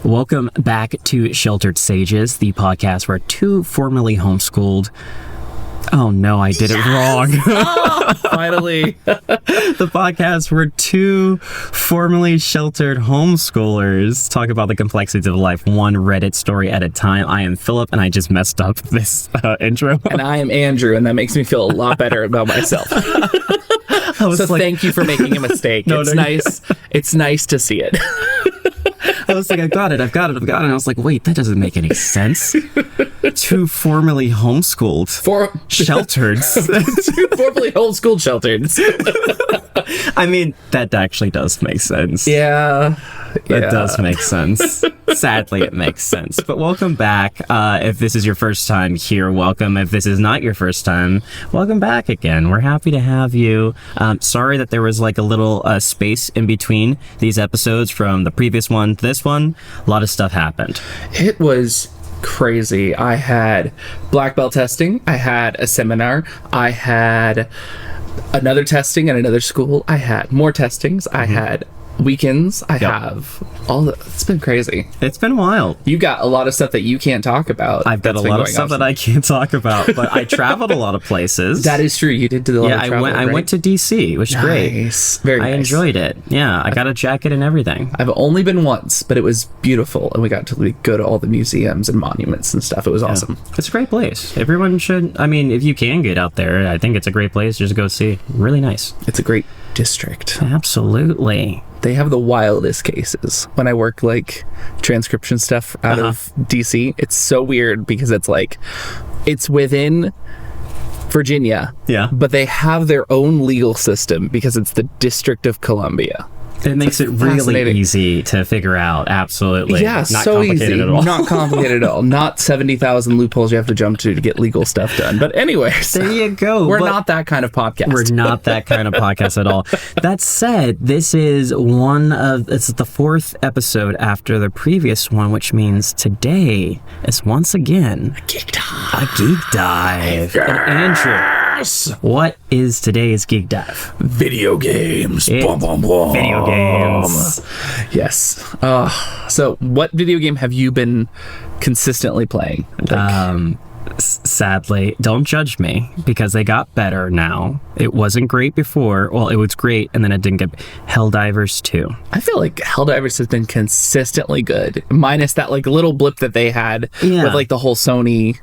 Welcome back to Sheltered Sages, the podcast where two formerly homeschooled... Oh no, I did it wrong. Oh, finally. The podcast where two formerly sheltered homeschoolers talk about the complexities of life, one Reddit story at a time. I am Philip, and I just messed up this intro. And I am Andrew, and that makes me feel a lot better about myself. Thank you for making a mistake. It's nice to see it. I was like, I've got it. And I was like, wait, that doesn't make any sense. Two formerly homeschooled sheltered. Two formerly homeschooled sheltered. I mean, that actually does make sense. Yeah. That does make sense. Sadly, it makes sense. But welcome back. If this is your first time here, welcome. If this is not your first time, welcome back again. We're happy to have you. Sorry that there was like a little space in between these episodes from the previous one to this one. A lot of stuff happened. It was crazy. I had black belt testing. I had a seminar. I had another testing at another school. I had more testings. I had weekends. I have all the... It's been crazy. It's been wild. You got a lot of stuff that you can't talk about. I've got a lot of stuff that I can't talk about, but I traveled a lot of places. That is true. You did do a lot of travel, I went to DC, which is great. Very nice. I enjoyed it. Yeah, I got a jacket and everything. I've only been once, but it was beautiful, and we got to go to all the museums and monuments and stuff. It was awesome. It's a great place. Everyone should... I mean, if you can get out there, I think it's a great place just to go see. Really nice. It's a great district. Absolutely. They have the wildest cases. When I work like transcription stuff out of DC, it's so weird because it's like, it's within Virginia, but they have their own legal system because it's the District of Columbia. It makes it really easy to figure out. Absolutely. Yeah, not so complicated easy. At all. Not complicated at all. Not 70,000 loopholes you have to jump to get legal stuff done. But anyways. There you go. We're not that kind of podcast. We're not that kind of podcast at all. That said, this is it's the fourth episode after the previous one, which means today is once again a geek dive. Yes. And Andrew, what is today's geek dive? Video games. Video games. Yes. So what video game have you been consistently playing? Sadly, don't judge me because they got better now. It wasn't great before. Well, it was great, and then it didn't get... Helldivers 2. I feel like Helldivers has been consistently good, minus that like little blip that they had with like the whole Sony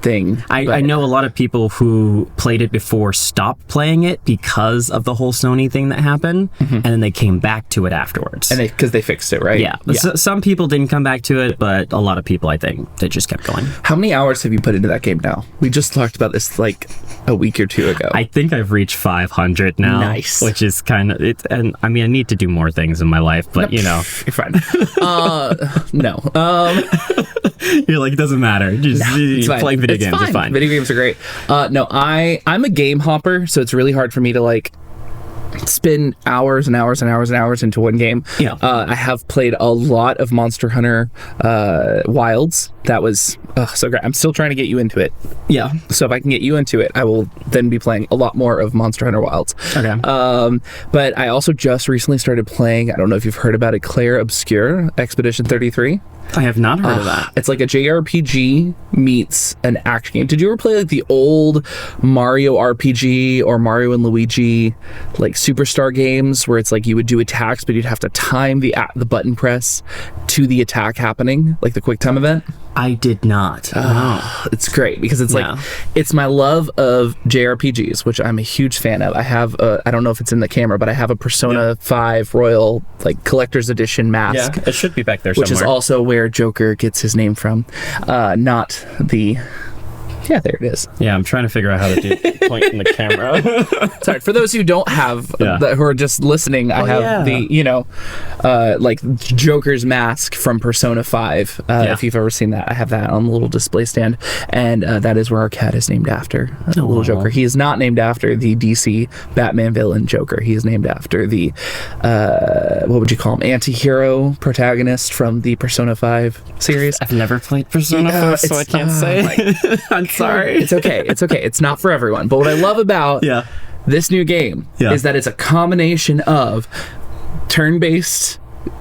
thing. I know a lot of people who played it before stopped playing it because of the whole Sony thing that happened, and then they came back to it afterwards. And because they fixed it, right? Yeah. Some people didn't come back to it, but a lot of people, I think, they just kept going. How many hours have you put into that game now? We just talked about this like a week or two ago. I think I've reached 500 now. Nice. Which is kind of it. And I mean, I need to do more things in my life, but you know, you're fine. No. You're like, it doesn't matter. Just play video games. It's fine. Video games are great. No, I'm a game hopper, so it's really hard for me to like spend hours and hours and hours and hours into one game. I have played a lot of Monster Hunter Wilds. That was so great. I'm still trying to get you into it. Yeah. So if I can get you into it, I will then be playing a lot more of Monster Hunter Wilds. Okay. But I also just recently started playing, I don't know if you've heard about it, Claire Obscure Expedition 33. I have not heard of that. It's like a JRPG meets an action game. Did you ever play like the old Mario RPG or Mario and Luigi like Superstar games where it's like you would do attacks but you'd have to time the button press to the attack happening, like the quick time event? I did not. It's great because it's like it's my love of JRPGs, which I'm a huge fan of. I have I don't know if it's in the camera, but I have a Persona 5 Royal like collector's edition mask. Yeah, it should be back there somewhere. Which is also where Joker gets his name from. Not the... Yeah, there it is. Yeah, I'm trying to figure out how to do point in the camera. Sorry, for those who don't have, who are just listening, I have the, like Joker's mask from Persona 5. If you've ever seen that, I have that on a little display stand. And that is where our cat is named after, little Joker. He is not named after the DC Batman villain Joker. He is named after the, what would you call him, anti-hero protagonist from the Persona 5 series. I've never played Persona 5, so I can't say. I'm sorry. It's okay. It's not for everyone. But what I love about this new game is that it's a combination of turn-based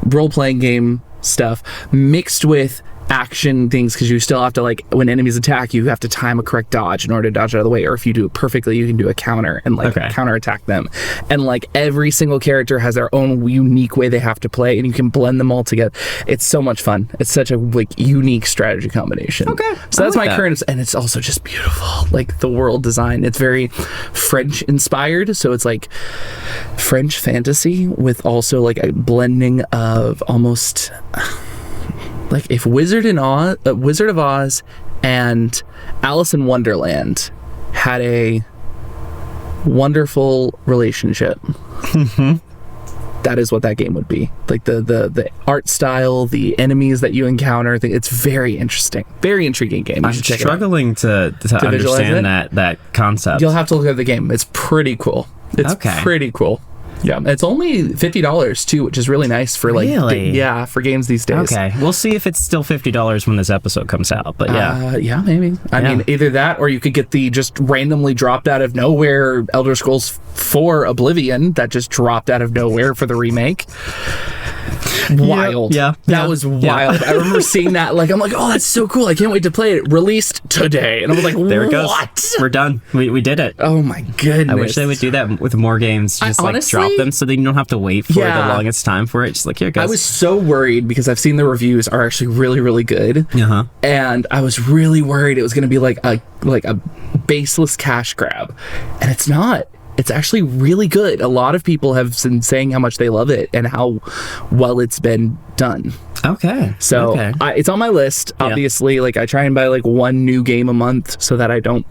role-playing game stuff mixed with action things, because you still have to, like, when enemies attack, you have to time a correct dodge in order to dodge out of the way, or if you do it perfectly, you can do a counter and like counter attack them. And like every single character has their own unique way they have to play, and you can blend them all together. It's so much fun. It's such a like unique strategy combination. So that's my current, and it's also just beautiful. Like the world design, it's very French inspired, so it's like French fantasy with also like a blending of almost like if Wizard of Oz and Alice in Wonderland had a wonderful relationship. That is what that game would be. Like the art style, the enemies that you encounter. It's very interesting, very intriguing game. I'm struggling to understand that concept. You'll have to look at the game. It's pretty cool. It's pretty cool. Yeah, it's only $50 too, which is really nice for like for games these days. Okay, we'll see if it's still $50 when this episode comes out. But maybe. I mean, either that, or you could get the just randomly dropped out of nowhere Elder Scrolls 4 Oblivion that just dropped out of nowhere for the remake. Wild. That was wild. I remember seeing that. Like, I'm like, oh, that's so cool. I can't wait to play it. Released today. And I was like, there it goes. We're done. We did it. Oh my goodness. I wish they would do that with more games. Just honestly, like drop them so that you don't have to wait for the longest time for it. Just like, here it goes. I was so worried because I've seen the reviews are actually really, really good. And I was really worried it was going to be like a baseless cash grab. And it's not. It's actually really good. A lot of people have been saying how much they love it and how well it's been done. So it's on my list, obviously. Like I try and buy like one new game a month so that I don't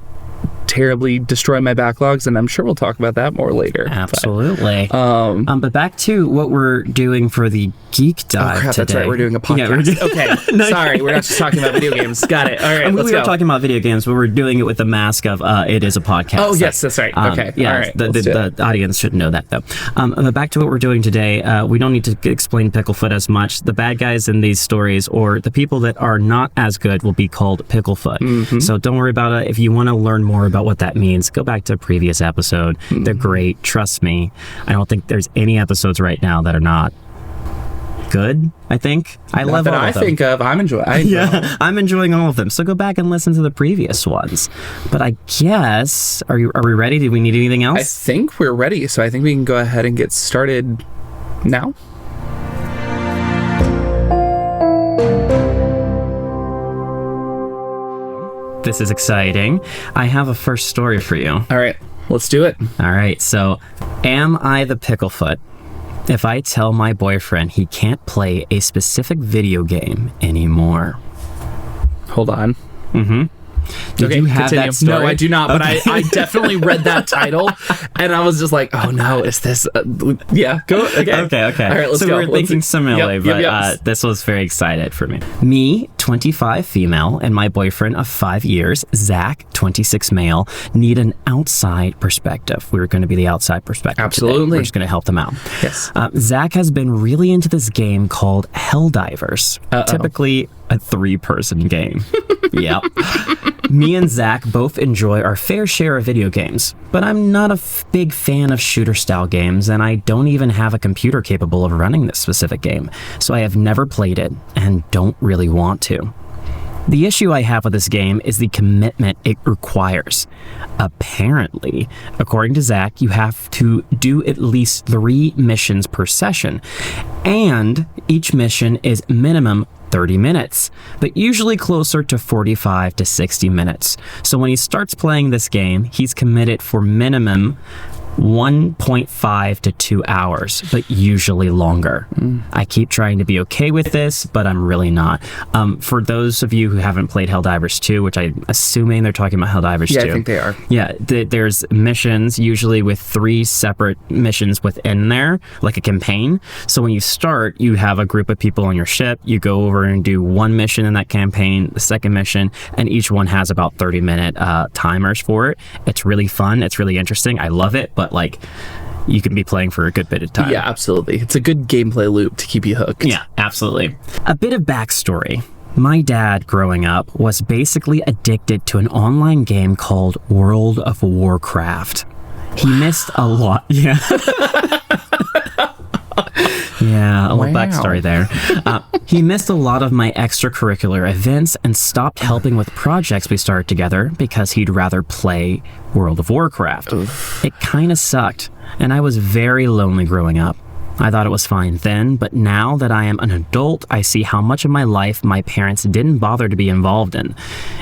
terribly destroy my backlogs, and I'm sure we'll talk about that more later. Absolutely. But back to what we're doing for the Geek Dive today. That's right. We're doing a podcast. Okay. Sorry, we're not just talking about video games. Got it. All right, we were talking about video games, but we're doing it with the mask of it is a podcast. Oh, yes, that's right. Okay. Yeah, all right. The audience should know that, though. But back to what we're doing today. We don't need to explain Picklefoot as much. The bad guys in these stories, or the people that are not as good, will be called Picklefoot. So don't worry about it. If you want to learn more about what that means, go back to a previous episode. They're great. Trust me. I don't think there's any episodes right now that are not good. I think I love all of them. I'm enjoying. I'm enjoying all of them. So go back and listen to the previous ones. But I guess are we ready? Do we need anything else? I think we're ready. So I think we can go ahead and get started now. This is exciting. I have a first story for you. All right, let's do it. All right, so am I the Picklefoot if I tell my boyfriend he can't play a specific video game anymore? Hold on. Did you have that story? No, I do not, but I definitely read that title, and I was just like, oh no, is this... yeah, go. Okay. All right, let's go. So we're thinking similarly, but this was very excited for me. Me, 25 female, and my boyfriend of 5 years, Zach, 26 male, need an outside perspective. We're going to be the outside perspective Absolutely. Today. We're just going to help them out. Yes. Zach has been really into this game called Helldivers. Typically a 3-person game. Yep. Me and Zach both enjoy our fair share of video games, but I'm not a big fan of shooter-style games, and I don't even have a computer capable of running this specific game, so I have never played it and don't really want to. The issue I have with this game is the commitment it requires. Apparently, according to Zach, you have to do at least 3 missions per session, and each mission is minimum 30 minutes, but usually closer to 45 to 60 minutes. So when he starts playing this game, he's committed for minimum 1.5 to 2 hours, but usually longer. I keep trying to be okay with this, but I'm really not. For those of you who haven't played Helldivers 2, which I'm assuming they're talking about Helldivers 2. Yeah, I think they are. Yeah, there's missions, usually with 3 separate missions within there, like a campaign. So when you start, you have a group of people on your ship, you go over and do 1 mission in that campaign, the second mission, and each one has about 30-minute timers for it. It's really fun, it's really interesting, I love it, but like you can be playing for a good bit of time. Yeah, absolutely. It's a good gameplay loop to keep you hooked. Yeah, absolutely. A bit of backstory. My dad, growing up, was basically addicted to an online game called World of Warcraft. He missed a lot. Yeah. Yeah, a little backstory there. He missed a lot of my extracurricular events and stopped helping with projects we started together because he'd rather play World of Warcraft. Oof. It kind of sucked, and I was very lonely growing up. I thought it was fine then, but now that I am an adult, I see how much of my life my parents didn't bother to be involved in.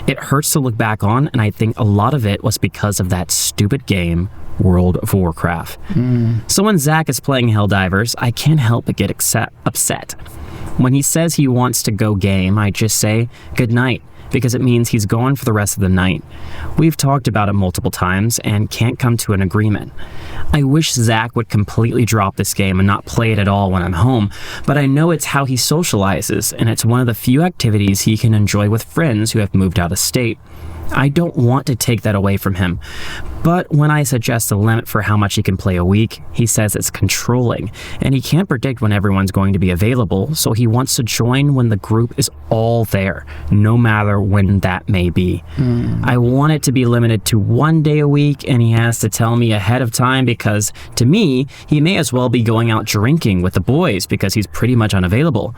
It hurts to look back on, and I think a lot of it was because of that stupid game, World of Warcraft. So when Zach is playing Helldivers, I can't help but get upset. When he says he wants to go game, I just say, good night, because it means he's gone for the rest of the night. We've talked about it multiple times and can't come to an agreement. I wish Zach would completely drop this game and not play it at all when I'm home, but I know it's how he socializes, and it's one of the few activities he can enjoy with friends who have moved out of state. I don't want to take that away from him, but when I suggest a limit for how much he can play a week, he says it's controlling, and he can't predict when everyone's going to be available, so he wants to join when the group is all there, no matter when that may be. I want it to be limited to 1 day a week, and he has to tell me ahead of time because, to me, he may as well be going out drinking with the boys because he's pretty much unavailable.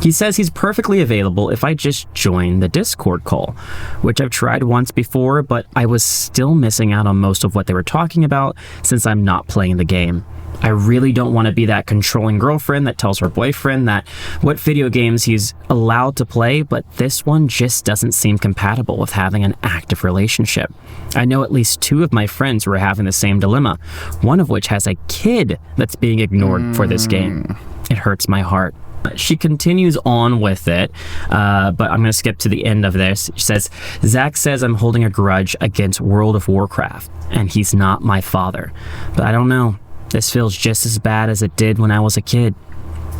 He says he's perfectly available if I just join the Discord call, which I've tried once before, but I was still missing out on most of what they were talking about since I'm not playing the game. I really don't want to be that controlling girlfriend that tells her boyfriend that what video games he's allowed to play, but this one just doesn't seem compatible with having an active relationship. I know at least 2 of my friends who are having the same dilemma, one of which has a kid that's being ignored for this game. It hurts my heart. She continues on with it, but I'm going to skip to the end of this. She says, Zach says I'm holding a grudge against World of Warcraft, and he's not my father. But I don't know. This feels just as bad as it did when I was a kid.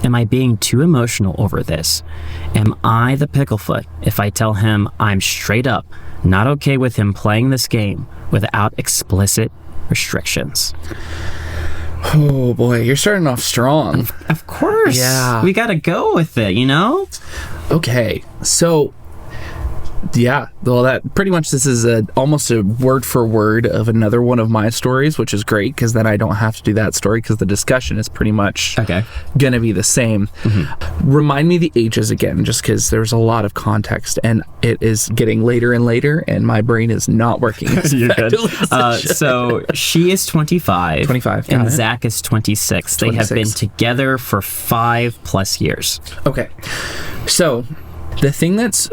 Am I being too emotional over this? Am I the picklefoot if I tell him I'm straight up not okay with him playing this game without explicit restrictions? Oh boy, you're starting off strong. Of course. Yeah. We gotta go with it, you know? Okay, so yeah, well, that pretty much this is almost a word for word of another one of my stories, which is great because then I don't have to do that story because the discussion is pretty much gonna be the same. Remind me the ages again, just because there's a lot of context and it is getting later and later and my brain is not working as effectively as it should. So she is 25 and Zach is 26. They have been together for 5+ years. Okay, so the thing that's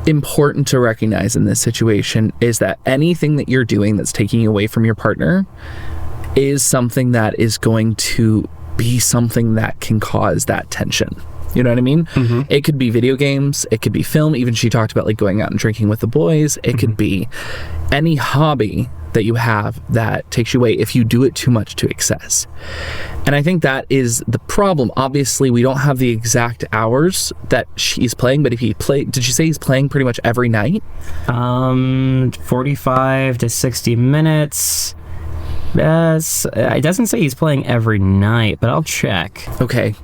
important to recognize in this situation is that anything that you're doing that's taking you away from your partner is something that is going to be something that can cause that tension. You know what I mean? It could be video games, it could be film. Even she talked about like going out and drinking with the boys. It could be any hobby that you have that takes you away if you do it too much to excess. And I think that is the problem. Obviously, we don't have the exact hours that she's playing, but if he did you say he's playing pretty much every night? 45 to 60 minutes. Yes, it doesn't say he's playing every night, but I'll check. Okay.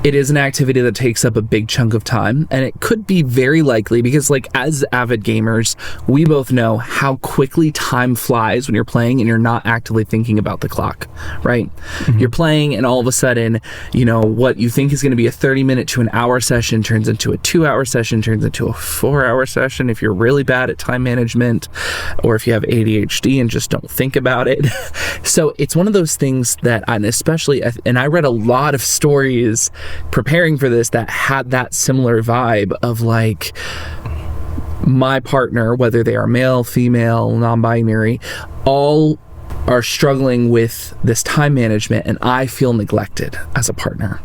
It is an activity that takes up a big chunk of time, and it could be very likely because, like, as avid gamers, we both know how quickly time flies when you're playing and you're not actively thinking about the clock, right? You're playing, and all of a sudden, you know, what you think is going to be a 30-minute to an hour session turns into a 2-hour session, turns into a 4-hour session if you're really bad at time management, or if you have ADHD and just don't think about it. So it's one of those things that, and I read a lot of stories preparing for this that had that similar vibe of like my partner, whether they are male, female, non-binary, all are struggling with this time management, and I feel neglected as a partner.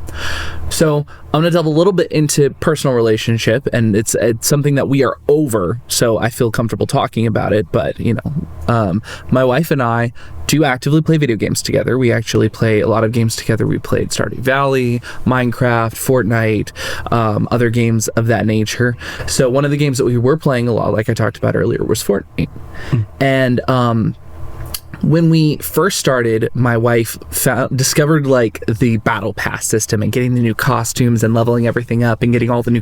So I'm gonna delve a little bit into personal relationship, and it's something that we are over, so I feel comfortable talking about it. But you know, my wife and I do actively play video games together. We actually play a lot of games together. We played Stardew Valley, Minecraft, Fortnite, other games of that nature. So one of the games that we were playing a lot, like I talked about earlier, was Fortnite. And when we first started, my wife discovered like the battle pass system and getting the new costumes and leveling everything up and getting all the new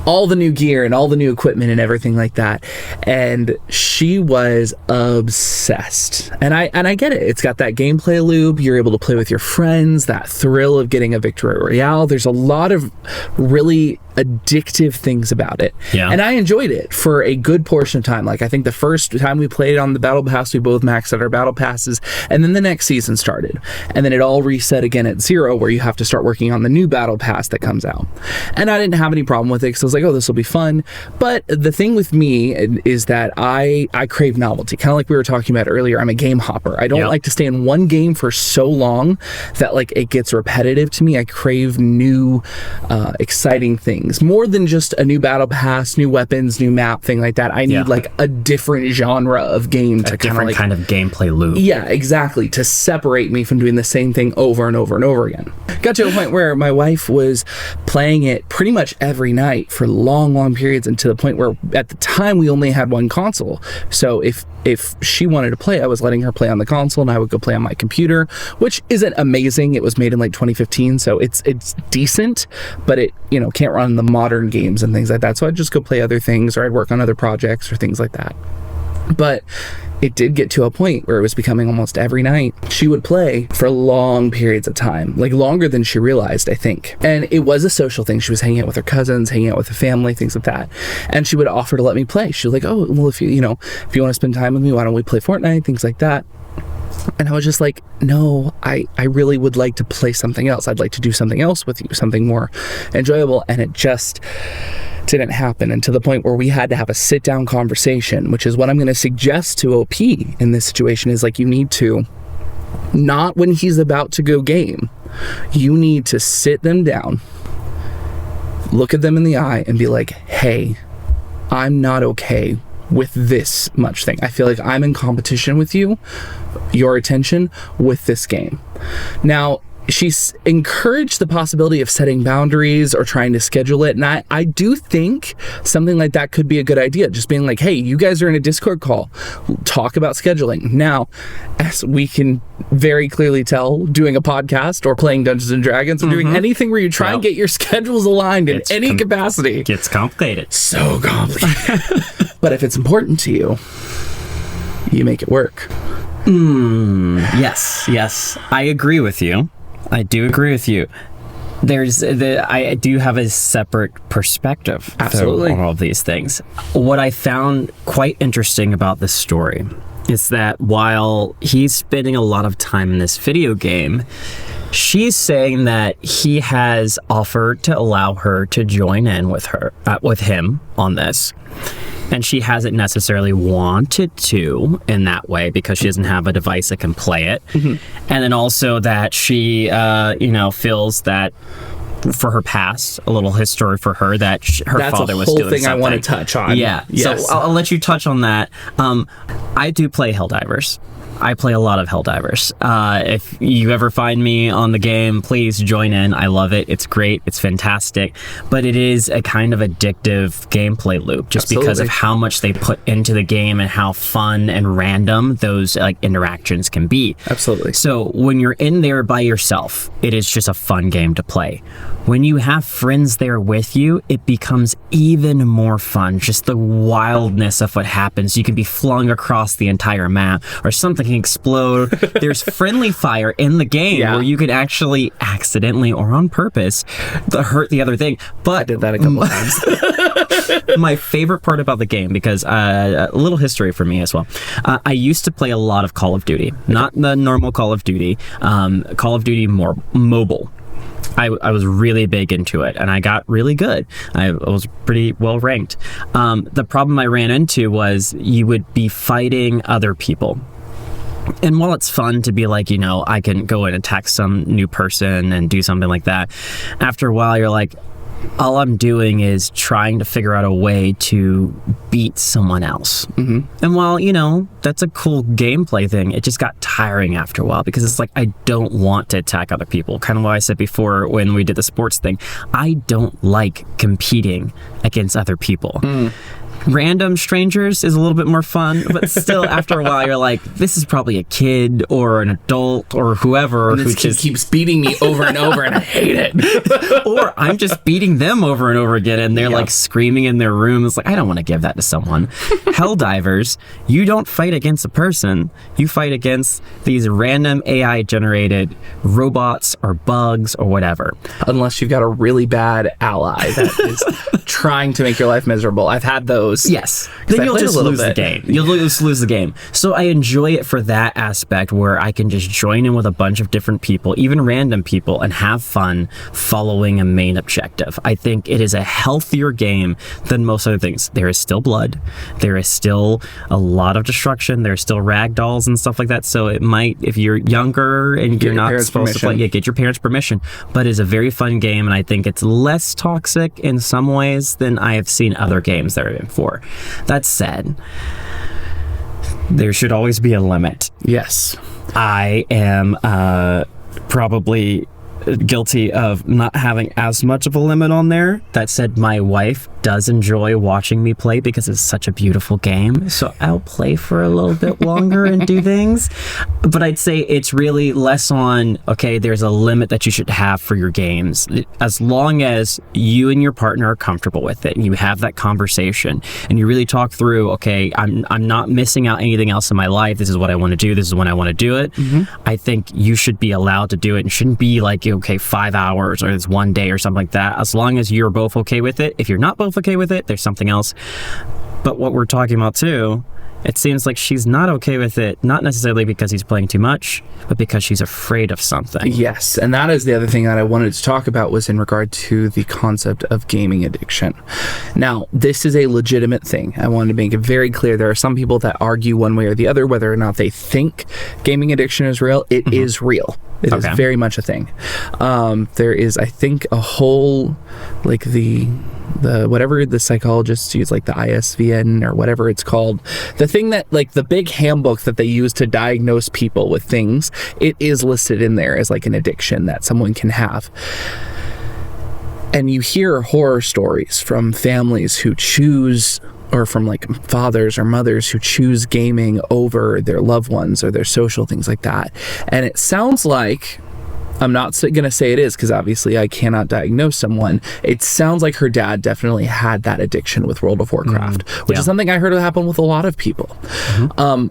all the new gear and all the new equipment and everything like that. And she was obsessed. And I get it. It's got that gameplay loop. You're able to play with your friends, that thrill of getting a victory royale. There's a lot of really addictive things about it. Yeah. And I enjoyed it for a good portion of time. Like, I think the first time we played on the battle pass, we both maxed out our battle passes, and then the next season started, and then it all reset again at 0, where you have to start working on the new battle pass that comes out. And I didn't have any problem with it, because I was like, oh, this will be fun. But the thing with me is that I crave novelty, kind of like we were talking about earlier. I'm a game hopper. I don't like to stay in one game for so long that like it gets repetitive to me. I crave new exciting things, more than just a new battle pass, new weapons, new map, thing like that. I need like a different genre of game to kind of gameplay loop. Yeah, exactly, to separate me from doing the same thing over and over and over again. Got to a point where my wife was playing it pretty much every night for long periods, and to the point where at the time we only had one console. So if she wanted to play, I was letting her play on the console and I would go play on my computer, which isn't amazing. It was made in like 2015, so it's decent, but it can't run the modern games and things like that. So I'd just go play other things, or I'd work on other projects or things like that. But it did get to a point where it was becoming almost every night. She would play for long periods of time, like longer than she realized, I think. And it was a social thing. She was hanging out with her cousins, hanging out with the family, things like that. And she would offer to let me play. She was like, oh, well, if you want to spend time with me, why don't we play Fortnite, things like that. And I was just like, no, I really would like to play something else. I'd like to do something else with you, something more enjoyable. And it just didn't happen, and to the point where we had to have a sit-down conversation, which is what I'm going to suggest to OP in this situation. Is like, you need to, not when he's about to go game, you need to sit them down, look at them in the eye, and be like, hey, I'm not okay with this much thing. I feel like I'm in competition with you, your attention, with this game. Now, she's encouraged the possibility of setting boundaries or trying to schedule it. And I do think something like that could be a good idea. Just being like, hey, you guys are in a Discord call, talk about scheduling. Now, as we can very clearly tell, doing a podcast or playing Dungeons and Dragons or doing anything where you try and get your schedules aligned in any capacity, it gets complicated. So complicated. But if it's important to you, you make it work. Yes. I agree with you. I do agree with you. I do have a separate perspective on all of these things. What I found quite interesting about this story is that while he's spending a lot of time in this video game, she's saying that he has offered to allow her to join in with him on this. And she hasn't necessarily wanted to in that way because she doesn't have a device that can play it. And then also that she, feels that for her past, a little history for her, that her father was doing something. That's a whole thing I want to touch on. Yeah. Yes. So I'll let you touch on that. I do play Helldivers. I play a lot of Helldivers. If you ever find me on the game, please join in. I love it. It's great. It's fantastic. But it is a kind of addictive gameplay loop just because of how much they put into the game and how fun and random those interactions can be. Absolutely. So when you're in there by yourself, it is just a fun game to play. When you have friends there with you, it becomes even more fun. Just the wildness of what happens. You can be flung across the entire map, or something can explode. There's friendly fire in the game where you can actually accidentally or on purpose hurt the other thing. But I did that a couple of times. My favorite part about the game, because a little history for me as well. I used to play a lot of Call of Duty, not the normal Call of Duty, Call of Duty more mobile. I was really big into it, and I got really good. I was pretty well ranked. The problem I ran into was you would be fighting other people. And while it's fun to be like, I can go and attack some new person and do something like that, after a while you're like, all I'm doing is trying to figure out a way to beat someone else. And while, that's a cool gameplay thing, it just got tiring after a while because it's like, I don't want to attack other people. Kind of what I said before when we did the sports thing. I don't like competing against other people. random strangers is a little bit more fun, but still after a while you're like, this is probably a kid or an adult or whoever and who just keeps beating me over and over and I hate it. Or I'm just beating them over and over again and they're like screaming in their room. It's like, I don't want to give that to someone. Helldivers, you don't fight against a person, you fight against these random AI generated robots or bugs or whatever. Unless you've got a really bad ally that is trying to make your life miserable. I've had those. Yes. Then you'll just lose the game. You'll just lose the game. So I enjoy it for that aspect where I can just join in with a bunch of different people, even random people, and have fun following a main objective. I think it is a healthier game than most other things. There is still blood. There is still a lot of destruction. There's still ragdolls and stuff like that. So it might, if you're younger and you're not supposed to play, get your parents' permission. But it's a very fun game, and I think it's less toxic in some ways than I have seen other games that are in for. That said, there should always be a limit. Yes. I am probably guilty of not having as much of a limit on there. That said, my wife does enjoy watching me play because it's such a beautiful game, so I'll play for a little bit longer and do things. But I'd say it's really less on, okay, there's a limit that you should have for your games. As long as you and your partner are comfortable with it and you have that conversation and you really talk through, okay, I'm not missing out anything else in my life, this is what I want to do, this is when I want to do it, I think you should be allowed to do it. And shouldn't be like, okay, 5 hours or it's 1 day or something like that. As long as you're both okay with it. If you're not both okay with it, there's something else. But what we're talking about too, it seems like she's not okay with it, not necessarily because he's playing too much, but because she's afraid of something. Yes, and that is the other thing that I wanted to talk about, was in regard to the concept of gaming addiction. Now, this is a legitimate thing. I wanted to make it very clear. There are some people that argue one way or the other whether or not they think gaming addiction is real. It is real. It is very much a thing. There is, I think, a whole, like the whatever the psychologists use, like the ISVN or whatever it's called, the thing that, like, the big handbook that they use to diagnose people with things, it is listed in there as like an addiction that someone can have. And you hear horror stories from families who choose, or from like fathers or mothers who choose gaming over their loved ones or their social things like that. And it sounds like, I'm not going to say it is because obviously I cannot diagnose someone. It sounds like her dad definitely had that addiction with World of Warcraft, which is something I heard happen with a lot of people.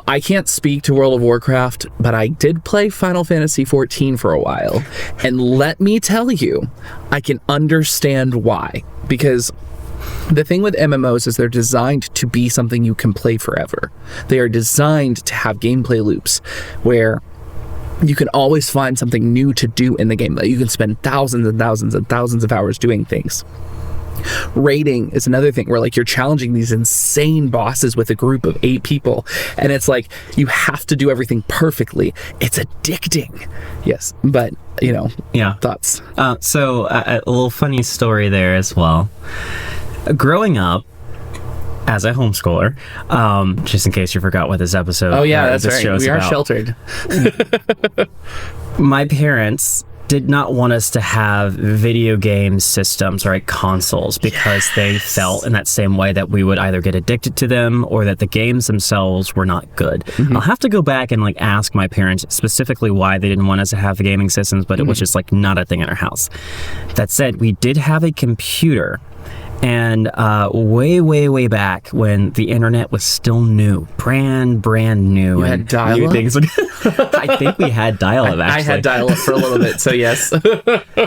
I can't speak to World of Warcraft, but I did play Final Fantasy XIV for a while. And let me tell you, I can understand why. Because the thing with MMOs is they're designed to be something you can play forever. They are designed to have gameplay loops where you can always find something new to do in the game. You can spend thousands and thousands and thousands of hours doing things. Raiding is another thing where, like, you're challenging these insane bosses with a group of 8 people, and it's like you have to do everything perfectly. It's addicting. Yes, but thoughts. So a little funny story there as well. Growing up as a homeschooler, just in case you forgot what this episode. Oh yeah, that's right. We are sheltered. My parents did not want us to have video game systems or consoles because they felt in that same way that we would either get addicted to them or that the games themselves were not good. I'll have to go back and ask my parents specifically why they didn't want us to have the gaming systems, but it was just not a thing in our house. That said, we did have a computer. And way back when the internet was still new, brand new. You had dial-up? Things. I think we had dial-up, actually. I had dial-up for a little bit, so yes.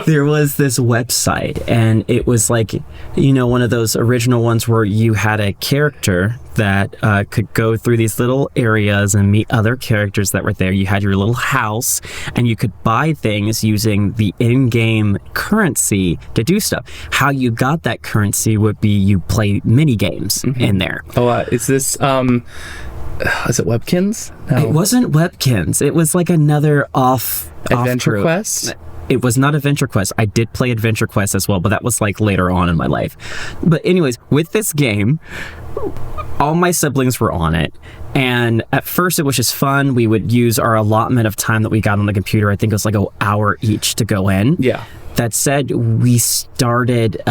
There was this website, and it was one of those original ones where you had a character that could go through these little areas and meet other characters that were there. You had your little house, and you could buy things using the in-game currency to do stuff. How you got that currency would be you play mini games in there. Oh, is this is it Webkins? No. It wasn't Webkins. It was another Adventure Quest. It was not Adventure Quest. I did play Adventure Quest as well, but that was later on in my life. But anyways, with this game, all my siblings were on it. And at first it was just fun. We would use our allotment of time that we got on the computer. I think it was an hour each to go in. Yeah. That said, we started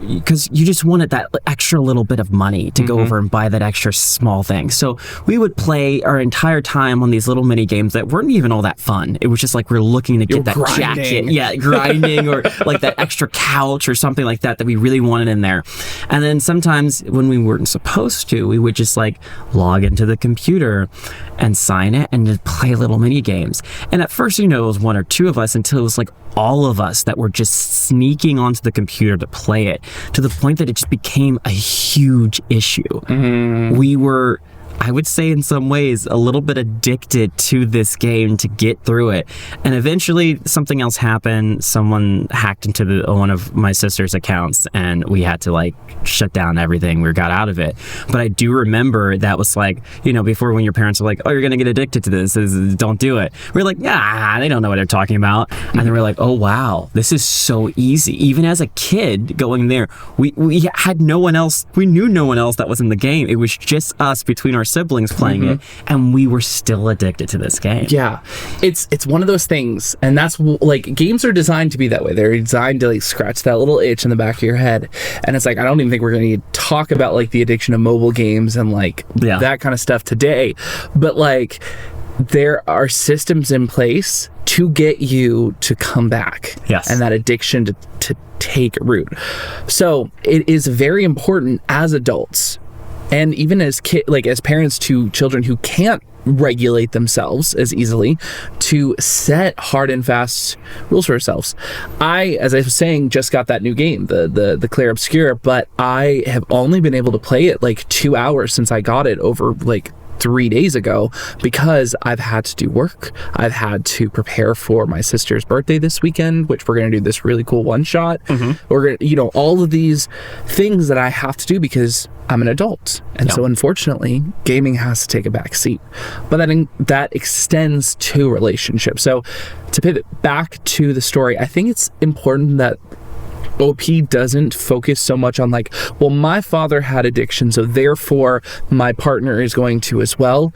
because you just wanted that extra little bit of money to go over and buy that extra small thing. So we would play our entire time on these little mini games that weren't even all that fun. It was just like we're looking to get that jacket. Yeah, grinding or like that extra couch or something like that we really wanted in there. And then sometimes when we weren't supposed to, we would just like log into the computer and sign it and just play little mini games. And at first, it was one or two of us until it was like all of us that were just sneaking onto the computer to play it, to the point that it just became a huge issue. We were, I would say in some ways, a little bit addicted to this game to get through it. And eventually something else happened. Someone hacked into one of my sister's accounts and we had to like shut down everything. We got out of it. But I do remember that was like, before when your parents are like, oh, you're going to get addicted to this, don't do it. We're like, they don't know what they're talking about. And then we're like, oh, wow, this is so easy. Even as a kid going there, we had no one else. We knew no one else that was in the game. It was just us between our siblings playing it, and we were still addicted to this game. Yeah, it's one of those things, and that's like, games are designed to be that way. They're designed to like scratch that little itch in the back of your head. And it's like, I don't even think we're going to talk about like the addiction of mobile games and like that kind of stuff today, but like there are systems in place to get you to come back. Yes. And that addiction to take root. So it is very important as adults, and even as as parents to children who can't regulate themselves as easily, to set hard and fast rules for ourselves. I, as I was saying, just got that new game, the Clair Obscur, but I have only been able to play it like 2 hours since I got it over like 3 days ago, because I've had to do work. I've had to prepare for my sister's birthday this weekend, which we're going to do this really cool one shot. We're going to, all of these things that I have to do because I'm an adult. And so unfortunately, gaming has to take a back seat. But that extends to relationships. So to pivot back to the story, I think it's important that OP doesn't focus so much on like, well, my father had addiction, so therefore my partner is going to as well.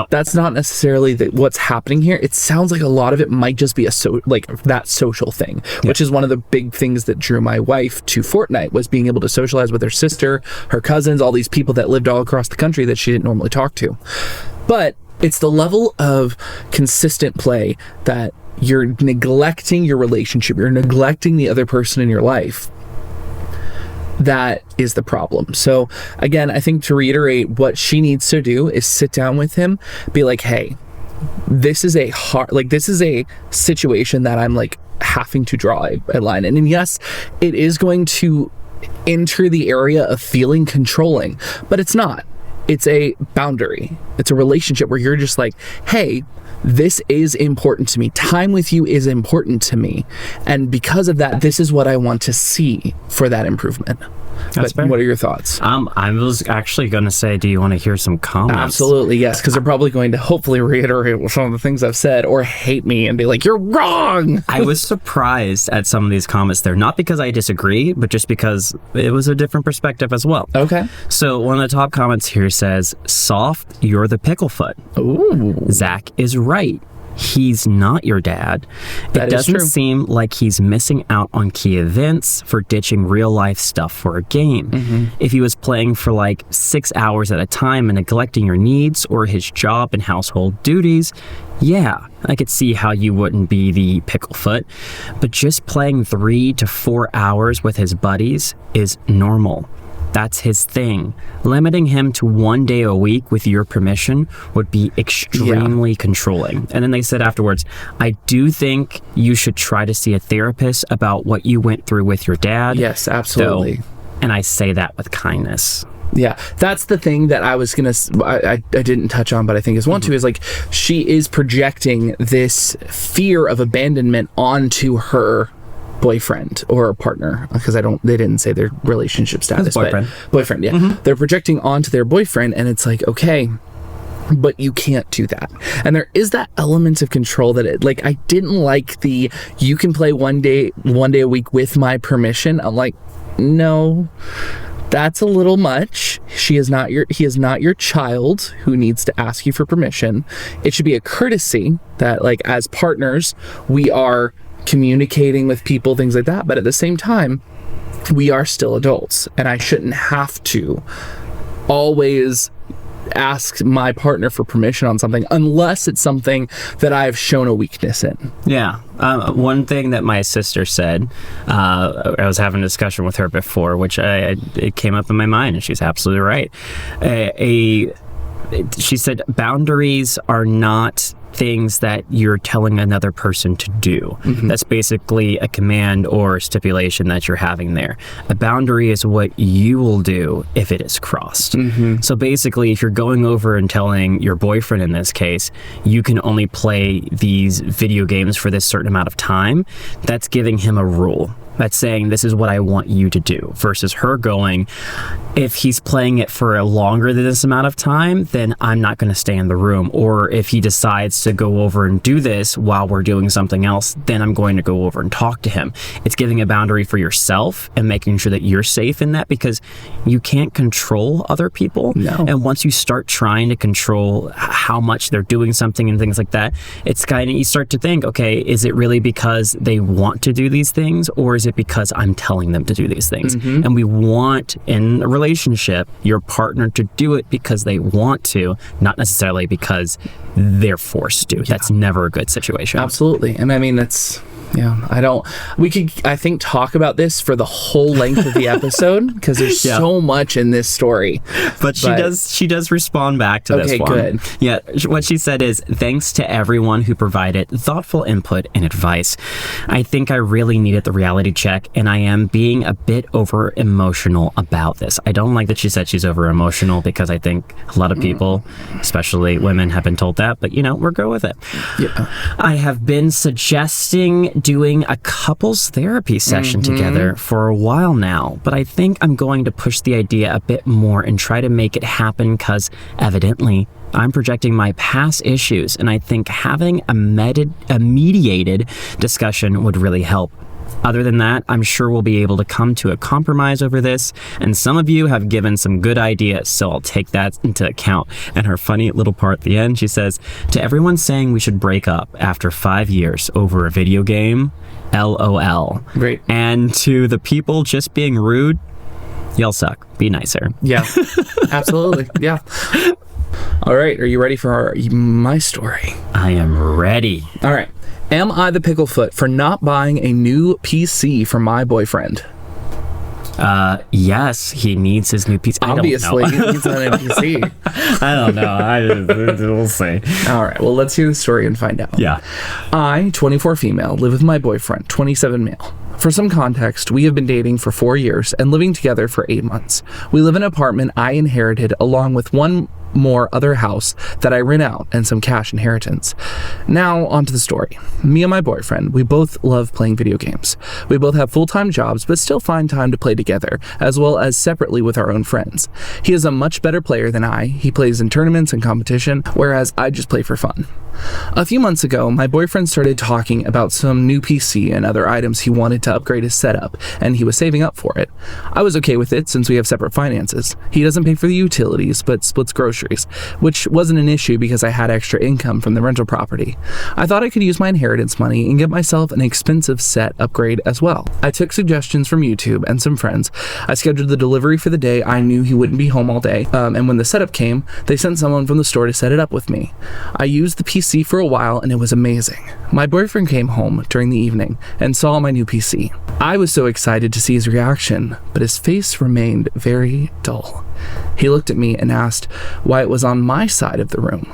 That's not necessarily what's happening here. It sounds like a lot of it might just be that social thing, which is one of the big things that drew my wife to Fortnite, was being able to socialize with her sister, her cousins, all these people that lived all across the country that she didn't normally talk to. But it's the level of consistent play that you're neglecting your relationship, you're neglecting the other person in your life. That is the problem. So again, I think to reiterate, what she needs to do is sit down with him, be like, hey, this is a situation that I'm like having to draw a line in. And yes, it is going to enter the area of feeling controlling, but it's not. It's a boundary. It's a relationship where you're just like, hey, this is important to me. Time with you is important to me. And because of that, this is what I want to see for that improvement. That's fair. What are your thoughts? I was actually going to say, do you want to hear some comments? Absolutely, yes, because they're probably going to hopefully reiterate some of the things I've said or hate me and be like, you're wrong! I was surprised at some of these comments there, not because I disagree, but just because it was a different perspective as well. Okay. So one of the top comments here says, soft, you're the picklefoot. Ooh. Zach is right. He's not your dad. It doesn't seem like he's missing out on key events for ditching real life stuff for a game. If he was playing for like 6 hours at a time and neglecting your needs or his job and household duties, yeah, I could see how you wouldn't be the picklefoot. But just playing 3 to 4 hours with his buddies is normal. That's his thing. Limiting him to 1 day a week with your permission would be extremely controlling. And then they said afterwards, I do think you should try to see a therapist about what you went through with your dad. Yes, absolutely. And I say that with kindness. Yeah, that's the thing that I was gonna I didn't touch on, but I think is one too, is like, she is projecting this fear of abandonment onto her boyfriend or partner, because they didn't say their relationship status. Boyfriend, yeah. They're projecting onto their boyfriend, and it's like, okay, but you can't do that. And there is that element of control that I didn't like you can play one day a week with my permission. I'm like, no, that's a little much. He is not your child who needs to ask you for permission. It should be a courtesy that, like, as partners, we are communicating with people, things like that. But at the same time, we are still adults, and I shouldn't have to always ask my partner for permission on something unless it's something that I've shown a weakness in. Yeah. One thing that my sister said, I was having a discussion with her before, which it came up in my mind, and she's absolutely right. She said boundaries are not things that you're telling another person to do. That's basically a command or stipulation that you're having there. A boundary is what you will do if it is crossed. So basically, if you're going over and telling your boyfriend, in this case, you can only play these video games for this certain amount of time, that's giving him a rule. That's saying, this is what I want you to do, versus her going, if he's playing it for a longer than this amount of time, then I'm not going to stay in the room. Or if he decides to go over and do this while we're doing something else, then I'm going to go over and talk to him. It's giving a boundary for yourself and making sure that you're safe in that, because you can't control other people. No. And once you start trying to control how much they're doing something and things like that, it's kind of, you start to think, okay, is it really because they want to do these things, or is it because I'm telling them to do these things? And we want, in a relationship, your partner to do it because they want to, not necessarily because they're forced to. That's never a good situation. Absolutely. And I mean, that's... Yeah, we could, I think, talk about this for the whole length of the episode, because there's so much in this story. But she does respond back to this one. Okay, good. Yeah, what she said is, thanks to everyone who provided thoughtful input and advice. I think I really needed the reality check, and I am being a bit over emotional about this. I don't like that she said she's over emotional, because I think a lot of people, especially women, have been told that, but we'll go with it. Yeah. I have been suggesting doing a couples therapy session together for a while now, but I think I'm going to push the idea a bit more and try to make it happen, because evidently I'm projecting my past issues, and I think having a mediated discussion would really help. Other than that, I'm sure we'll be able to come to a compromise over this, and some of you have given some good ideas, so I'll take that into account. And her funny little part at the end, she says, to everyone saying we should break up after 5 years over a video game, LOL. Great. And to the people just being rude, y'all suck. Be nicer. Yeah, absolutely. Yeah. All right, are you ready for my story? I am ready. All right. Am I the picklefoot for not buying a new PC for my boyfriend? Yes, he needs his new PC. Obviously, he needs a new PC. I don't know. We'll see. All right, well, let's hear the story and find out. Yeah. I, 24 female, live with my boyfriend, 27 male. For some context, we have been dating for 4 years and living together for 8 months. We live in an apartment I inherited along with one more other house that I rent out and some cash inheritance. Now, onto the story. Me and my boyfriend, we both love playing video games. We both have full-time jobs, but still find time to play together, as well as separately with our own friends. He is a much better player than I. He plays in tournaments and competition, whereas I just play for fun. A few months ago, my boyfriend started talking about some new PC and other items he wanted to upgrade his setup, and he was saving up for it. I was okay with it since we have separate finances. He doesn't pay for the utilities, but splits groceries, which wasn't an issue because I had extra income from the rental property. I thought I could use my inheritance money and get myself an expensive set upgrade as well. I took suggestions from YouTube and some friends. I scheduled the delivery for the day I knew he wouldn't be home all day, and when the setup came, they sent someone from the store to set it up with me. I used the PC for a while and it was amazing. My boyfriend came home during the evening and saw my new PC. I was so excited to see his reaction, but his face remained very dull. He looked at me and asked why it was on my side of the room.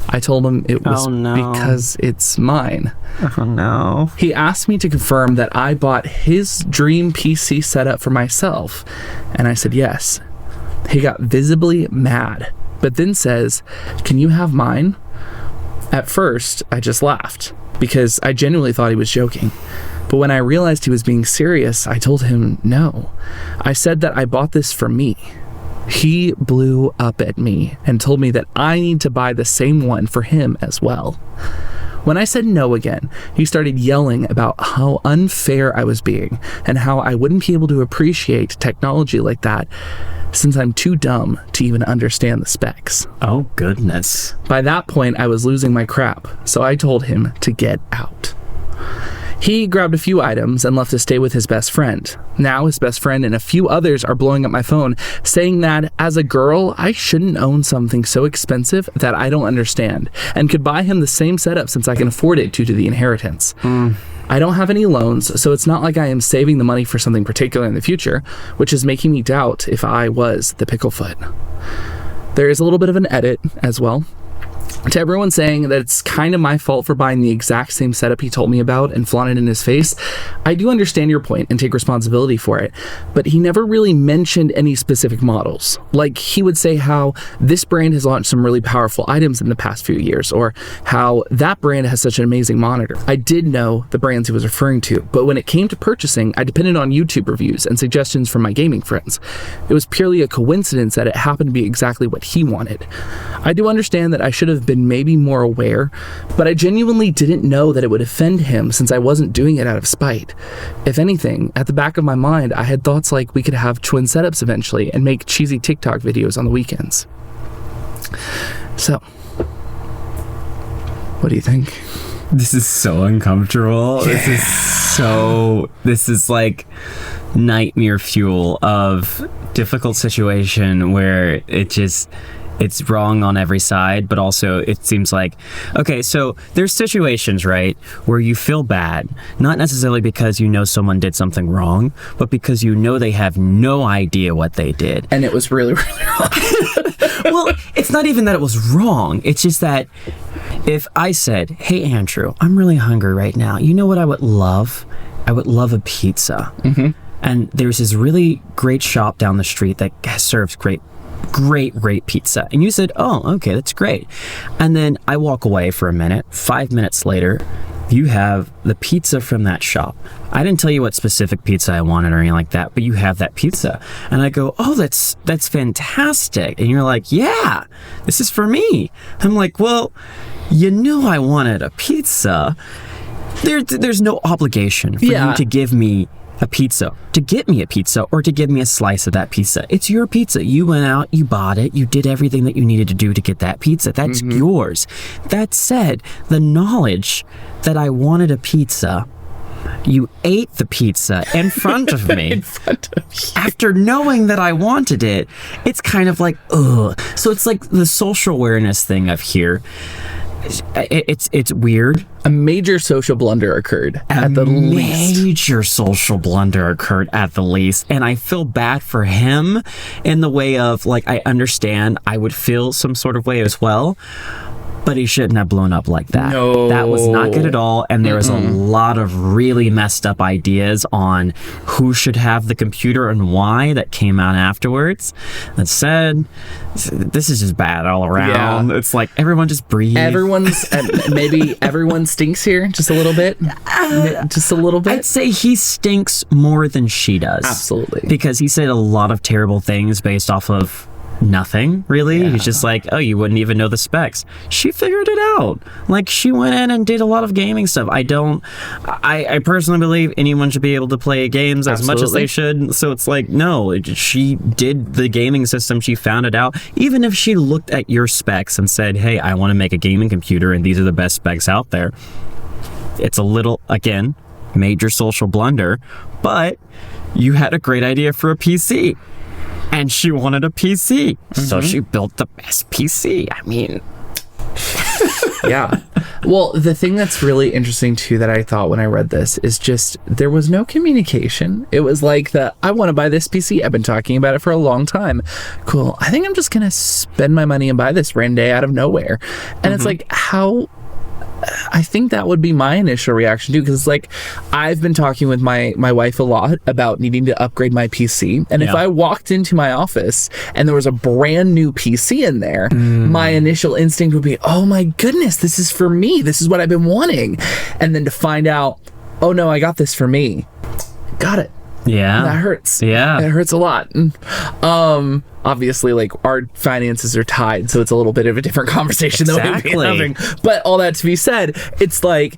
I told him it was because it's mine. Oh no. He asked me to confirm that I bought his dream PC setup for myself, and I said yes. He got visibly mad, but then says, "Can you have mine?" At first, I just laughed, because I genuinely thought he was joking. But when I realized he was being serious, I told him no. I said that I bought this for me. He blew up at me and told me that I need to buy the same one for him as well. When I said no again, he started yelling about how unfair I was being and how I wouldn't be able to appreciate technology like that since I'm too dumb to even understand the specs. Oh, goodness. By that point, I was losing my crap, so I told him to get out. He grabbed a few items and left to stay with his best friend. Now his best friend and a few others are blowing up my phone, saying that as a girl, I shouldn't own something so expensive that I don't understand, and could buy him the same setup since I can afford it due to the inheritance. I don't have any loans, so it's not like I am saving the money for something particular in the future, which is making me doubt if I was the picklefoot. There is a little bit of an edit as well. To everyone saying that it's kind of my fault for buying the exact same setup he told me about and flaunted in his face, I do understand your point and take responsibility for it, but he never really mentioned any specific models. Like, he would say how this brand has launched some really powerful items in the past few years, or how that brand has such an amazing monitor. I did know the brands he was referring to, but when it came to purchasing, I depended on YouTube reviews and suggestions from my gaming friends. It was purely a coincidence that it happened to be exactly what he wanted. I do understand that I should have been maybe more aware, but I genuinely didn't know that it would offend him since I wasn't doing it out of spite. If anything, at the back of my mind, I had thoughts like we could have twin setups eventually and make cheesy TikTok videos on the weekends. So, what do you think? This is so uncomfortable. Yeah. This is like nightmare fuel of difficult situation where it's wrong on every side, but also it seems like, okay, so there's situations, right, where you feel bad, not necessarily because you know someone did something wrong, but because you know they have no idea what they did. And it was really, really wrong. Well, it's not even that it was wrong. It's just that if I said, hey, Andrew, I'm really hungry right now. You know what I would love? I would love a pizza. Mm-hmm. And there's this really great shop down the street that serves great pizza. And you said, oh, okay, that's great. And then I walk away for a minute. 5 minutes later, you have the pizza from that shop. I didn't tell you what specific pizza I wanted or anything like that, but you have that pizza. And I go, oh, that's fantastic. And you're like, yeah, this is for me. I'm like, well, you knew I wanted a pizza. There's no obligation for you to give me a pizza, to get me a pizza, or to give me a slice of that pizza. It's your pizza. You went out, you bought it, you did everything that you needed to do to get that pizza. That's yours. That said, the knowledge that I wanted a pizza, you ate the pizza in front of me. In front of you. After knowing that I wanted it, it's kind of like, ugh. So it's like the social awareness thing of here. It's weird. A major social blunder occurred at the least. Major social blunder occurred at the least. And I feel bad for him in the way of, like, I understand I would feel some sort of way as well. But he shouldn't have blown up like that. No. That was not good at all. And there was a lot of really messed up ideas on who should have the computer and why that came out afterwards. That said, this is just bad all around. Yeah. It's like, everyone just breathe. Maybe everyone stinks here just a little bit. Just a little bit. I'd say he stinks more than she does. Absolutely. Because he said a lot of terrible things based off of nothing, really. Yeah. He's just like, oh, you wouldn't even know the specs. She figured it out. Like, she went in and did a lot of gaming stuff. I personally believe anyone should be able to play games as much as they should. So it's like, no, she did the gaming system. She found it out. Even if she looked at your specs and said, hey, I want to make a gaming computer and these are the best specs out there. It's a little, again, major social blunder, but you had a great idea for a PC. And she wanted a PC, so she built the best PC. I mean... Yeah. Well, the thing that's really interesting, too, that I thought when I read this is just there was no communication. It was like I want to buy this PC. I've been talking about it for a long time. Cool. I think I'm just going to spend my money and buy this random day out of nowhere. And it's like, how... I think that would be my initial reaction too, because it's like, I've been talking with my wife a lot about needing to upgrade my PC, and if I walked into my office and there was a brand new PC in there, my initial instinct would be, oh my goodness, this is for me, this is what I've been wanting. And then to find out, oh no, I got this for me. Got it. Yeah. That hurts. Yeah. It hurts a lot. Obviously, like, our finances are tied, so it's a little bit of a different conversation than we've been having. But all that to be said, it's like,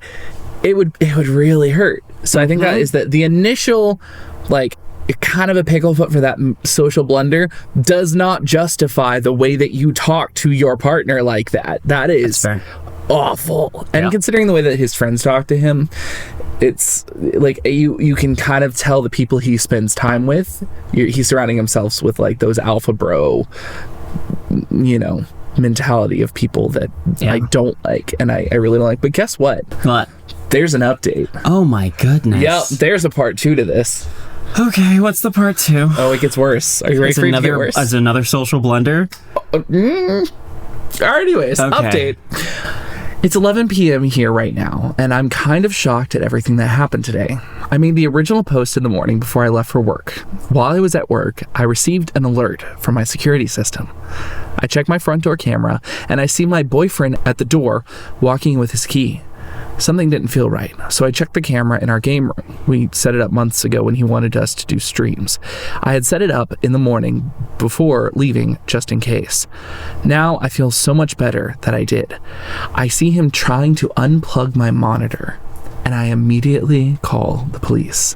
it would really hurt. So I think that is the initial, like, kind of a picklefoot for that social blunder does not justify the way that you talk to your partner like that. That is awful. And considering the way that his friends talk to him, it's like you can kind of tell the people he spends time with. He's surrounding himself with like those alpha bro, mentality of people that I don't like, and I really don't like. But guess what? What? There's an update. Oh my goodness. Yep, there's a part 2 to this. Okay, what's the part 2? Oh, it gets worse. Are you ready for it to get worse? Is another social blunder? Anyways, okay. Update. It's 11 p.m. here right now, and I'm kind of shocked at everything that happened today. I made the original post in the morning before I left for work. While I was at work, I received an alert from my security system. I check my front door camera, and I see my boyfriend at the door walking with his key. Something didn't feel right, so I checked the camera in our game room. We set it up months ago when he wanted us to do streams. I had set it up in the morning before leaving, just in case. Now I feel so much better that I did. I see him trying to unplug my monitor, and I immediately call the police.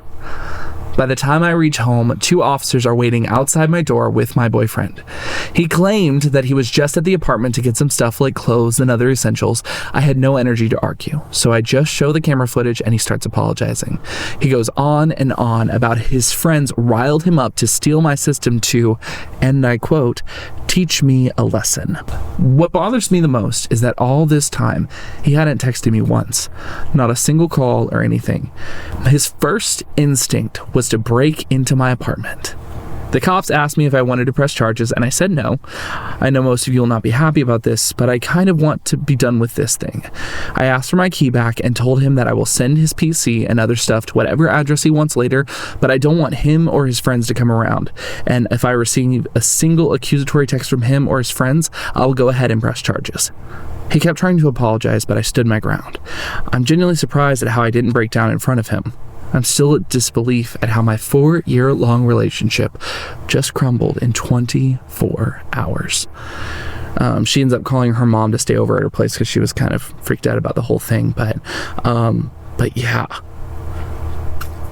By the time I reach home, 2 officers are waiting outside my door with my boyfriend. He claimed that he was just at the apartment to get some stuff like clothes and other essentials. I had no energy to argue, so I just show the camera footage and he starts apologizing. He goes on and on about his friends riled him up to steal my system to, and I quote, teach me a lesson. What bothers me the most is that all this time, he hadn't texted me once. Not a single call or anything. His first instinct was to break into my apartment. The cops asked me if I wanted to press charges, and I said no. I know most of you will not be happy about this, but I kind of want to be done with this thing. I asked for my key back and told him that I will send his PC and other stuff to whatever address he wants later, but I don't want him or his friends to come around. And if I receive a single accusatory text from him or his friends, I will go ahead and press charges. He kept trying to apologize, but I stood my ground. I'm genuinely surprised at how I didn't break down in front of him. I'm still at disbelief at how my 4-year-long relationship just crumbled in 24 hours. She ends up calling her mom to stay over at her place because she was kind of freaked out about the whole thing. But yeah.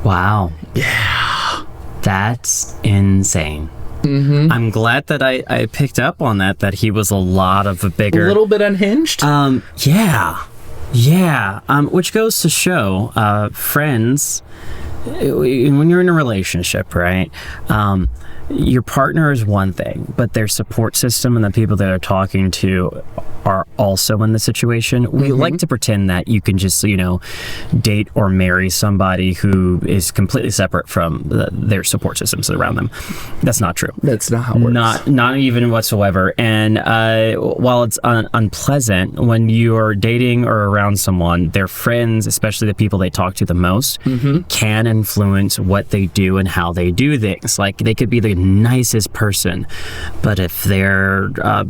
Wow. Yeah. That's insane. Mm-hmm. I'm glad that I picked up on that he was a lot of a bigger... A little bit unhinged? Yeah. Which goes to show, friends, when you're in a relationship, right? Your partner is one thing, but their support system and the people that they're talking to are also in the situation. We like to pretend that you can just, date or marry somebody who is completely separate from their support systems around them. That's not true. That's not how it works. Not even whatsoever. And while it's unpleasant, when you are dating or around someone, their friends, especially the people they talk to the most, can influence what they do and how they do things. Like, they could be the nicest person, but if their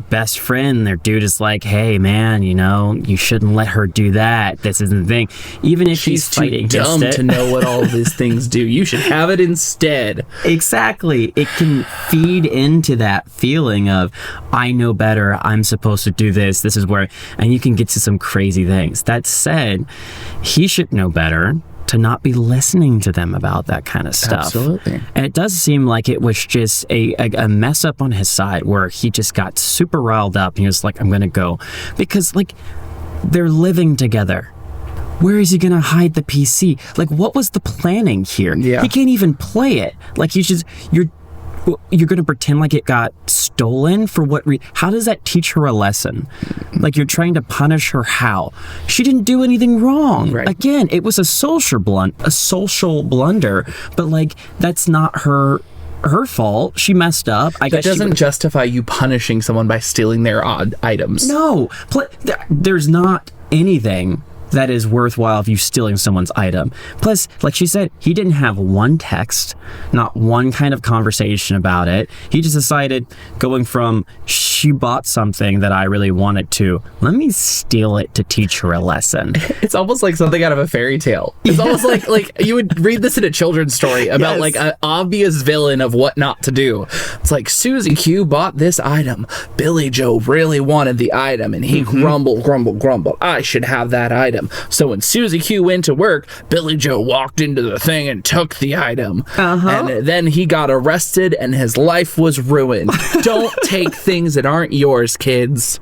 best friend, their dude is like, hey man, you shouldn't let her do that, this isn't the thing, even if she's fighting too dumb to know what all these things do, you should have it instead. Exactly. It can feed into that feeling of, I know better, I'm supposed to do this is where, and you can get to some crazy things. That said, he should know better to not be listening to them about that kind of stuff. Absolutely. And it does seem like it was just a mess up on his side where he just got super riled up and he was like, I'm gonna go. Because, they're living together. Where is he gonna hide the PC? What was the planning here? Yeah. He can't even play it. You're gonna pretend like it got stolen for what how does that teach her a lesson? You're trying to punish her how? She didn't do anything wrong. Right. Again, it was a social blunder, but that's not her fault. She messed up. That doesn't justify you punishing someone by stealing their odd items. No. There's not anything that is worthwhile of you stealing someone's item. Plus, like she said, he didn't have one text, not one kind of conversation about it. He just decided, going from, she bought something that I really wanted to, let me steal it to teach her a lesson. It's almost like something out of a fairy tale. It's almost like you would read this in a children's story about an obvious villain of what not to do. It's like, Susie Q bought this item. Billy Joe really wanted the item, and he grumbled. I should have that item. So when Susie Q went to work, Billy Joe walked into the thing and took the item. And then he got arrested and his life was ruined. Don't take things that aren't yours, kids.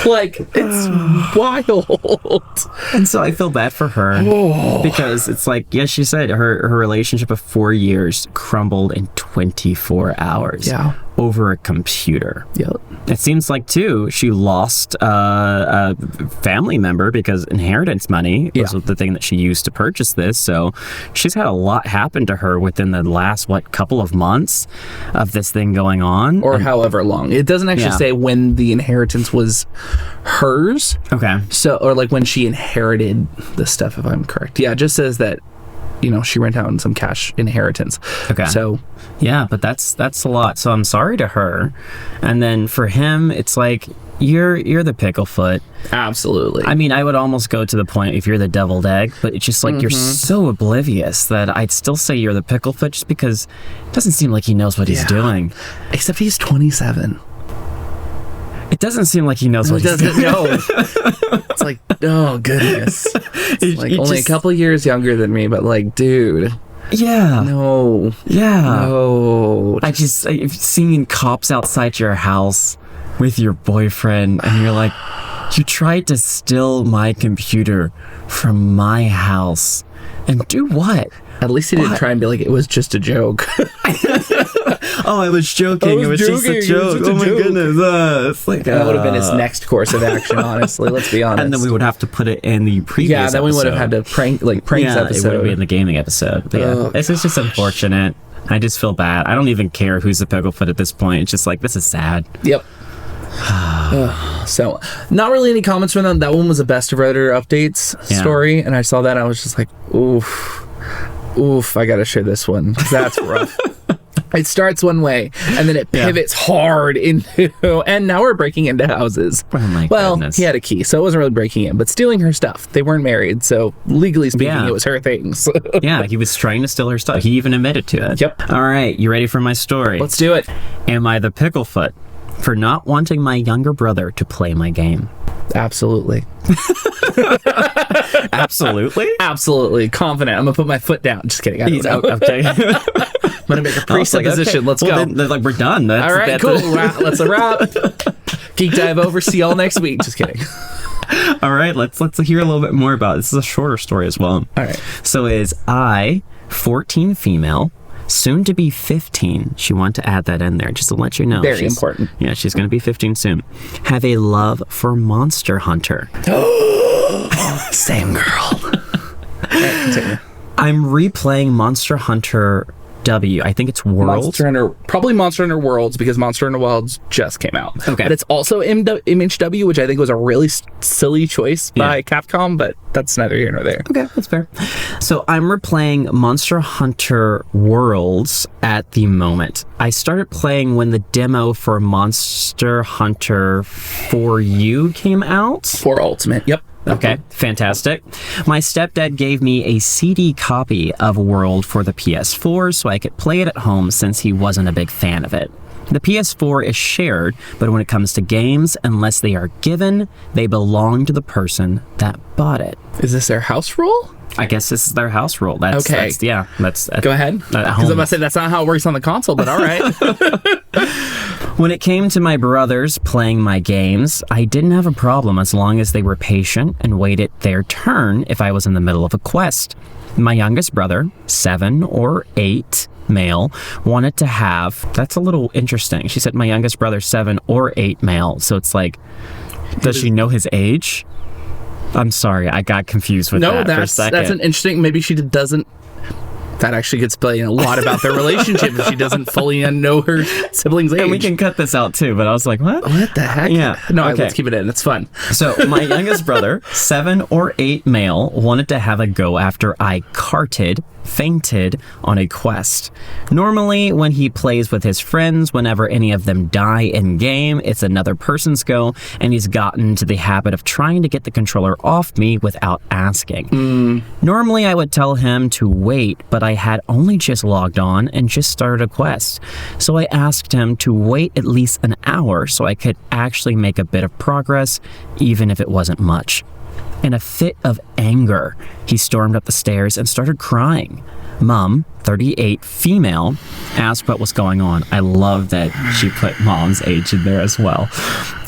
Like, it's wild. And so I feel bad for her because it's like, yes, she said her relationship of 4 years crumbled in 24 hours over a computer. Yep. It seems like, too, she lost a family member because inheritance money was the thing that she used to purchase this. So she's had a lot happen to her within the last, couple of months of this thing going on. Or however long. It doesn't actually say when the inheritance was hers. Okay. So, or like when she inherited the stuff, if I'm correct. Yeah, it just says that, she rent out in some cash inheritance. Okay. So, yeah, but that's a lot. So I'm sorry to her. And then for him, it's like, you're the picklefoot. Absolutely. I mean, I would almost go to the point if you're the deviled egg, but it's just like you're so oblivious that I'd still say you're the picklefoot just because it doesn't seem like he knows what he's doing. Except he's 27. It doesn't seem like he knows what he's doing. No. It's like, oh, goodness. It's like only a couple years younger than me, but like, dude. Yeah. No. Yeah. No. I've seen cops outside your house with your boyfriend, and you're like, you tried to steal my computer from my house. And do what? At least he didn't try and be like, it was just a joke. Oh, I was joking. It was just a joke. Oh my goodness. It's like, that would have been his next course of action, honestly. Let's be honest. And then we would have to put it in the previous episode. Yeah, then we would have had to pranks episode. It would be in the gaming episode. But this is just unfortunate. I just feel bad. I don't even care who's the picklefoot at this point. It's just like, this is sad. Yep. So, not really any comments from them. That one was a best of Redditor updates story, and I saw that and I was just like, oof, I gotta share this one. That's rough. It starts one way, and then it pivots hard into, and now we're breaking into houses. Oh my goodness. He had a key, so it wasn't really breaking in, but stealing her stuff. They weren't married, so legally speaking, it was her things. Yeah, he was trying to steal her stuff. He even admitted to it. Yep. All right, you ready for my story? Let's do it. Am I the picklefoot for not wanting my younger brother to play my game? Absolutely. Absolutely? Absolutely. Confident. I'm going to put my foot down. Just kidding. I don't know. Okay. I'm going to make a presupposition. Okay. Let's go. Then, we're done. All right, cool. Let's wrap. Geek Dive over. See y'all next week. Just kidding. All right. Let's hear a little bit more about it. This is a shorter story as well. All right. So is 14 female, soon to be 15. She wanted to add that in there just to let you know. Very important. Yeah, she's going to be 15 soon. Have a love for Monster Hunter. Same girl. Right, I'm replaying Monster Hunter W. I think it's Worlds. Probably Monster Hunter Worlds, because Monster Hunter Worlds just came out. Okay. But it's also Image W, which I think was a really silly choice by Capcom, but that's neither here nor there. Okay, that's fair. So I'm replaying Monster Hunter Worlds at the moment. I started playing when the demo for Monster Hunter 4U came out. 4 Ultimate, yep. Okay, fantastic. My stepdad gave me a CD copy of World for the PS4 so I could play it at home since he wasn't a big fan of it. The PS4 is shared, but when it comes to games, unless they are given, they belong to the person that bought it. Is this their house rule? I guess this is their house rule. Okay. That's go ahead. Because I'm going to say that's not how it works on the console, but all right. When it came to my brothers playing my games, I didn't have a problem as long as they were patient and waited their turn if I was in the middle of a quest. My youngest brother, 7 or 8, male, wanted to have... That's a little interesting. She said my youngest brother, 7 or 8, male. So it's like, does she know his age? I'm sorry, I got confused with that for a second. That's an interesting... Maybe she doesn't... That actually gets playing a lot about their relationship if she doesn't fully know her sibling's age. And we can cut this out too, but I was like, what? What the heck? Yeah. No, okay. Let's keep it in. It's fun. So my youngest brother, 7 or 8 male, wanted to have a go after I fainted on a quest. Normally, when he plays with his friends, whenever any of them die in game, it's another person's go, and he's gotten into the habit of trying to get the controller off me without asking. Normally, I would tell him to wait, but I had only just logged on and just started a quest. So I asked him to wait at least an hour so I could actually make a bit of progress, even if it wasn't much. In a fit of anger, he stormed up the stairs and started crying. Mom, 38, female, asked what was going on. I love that she put mom's age in there as well.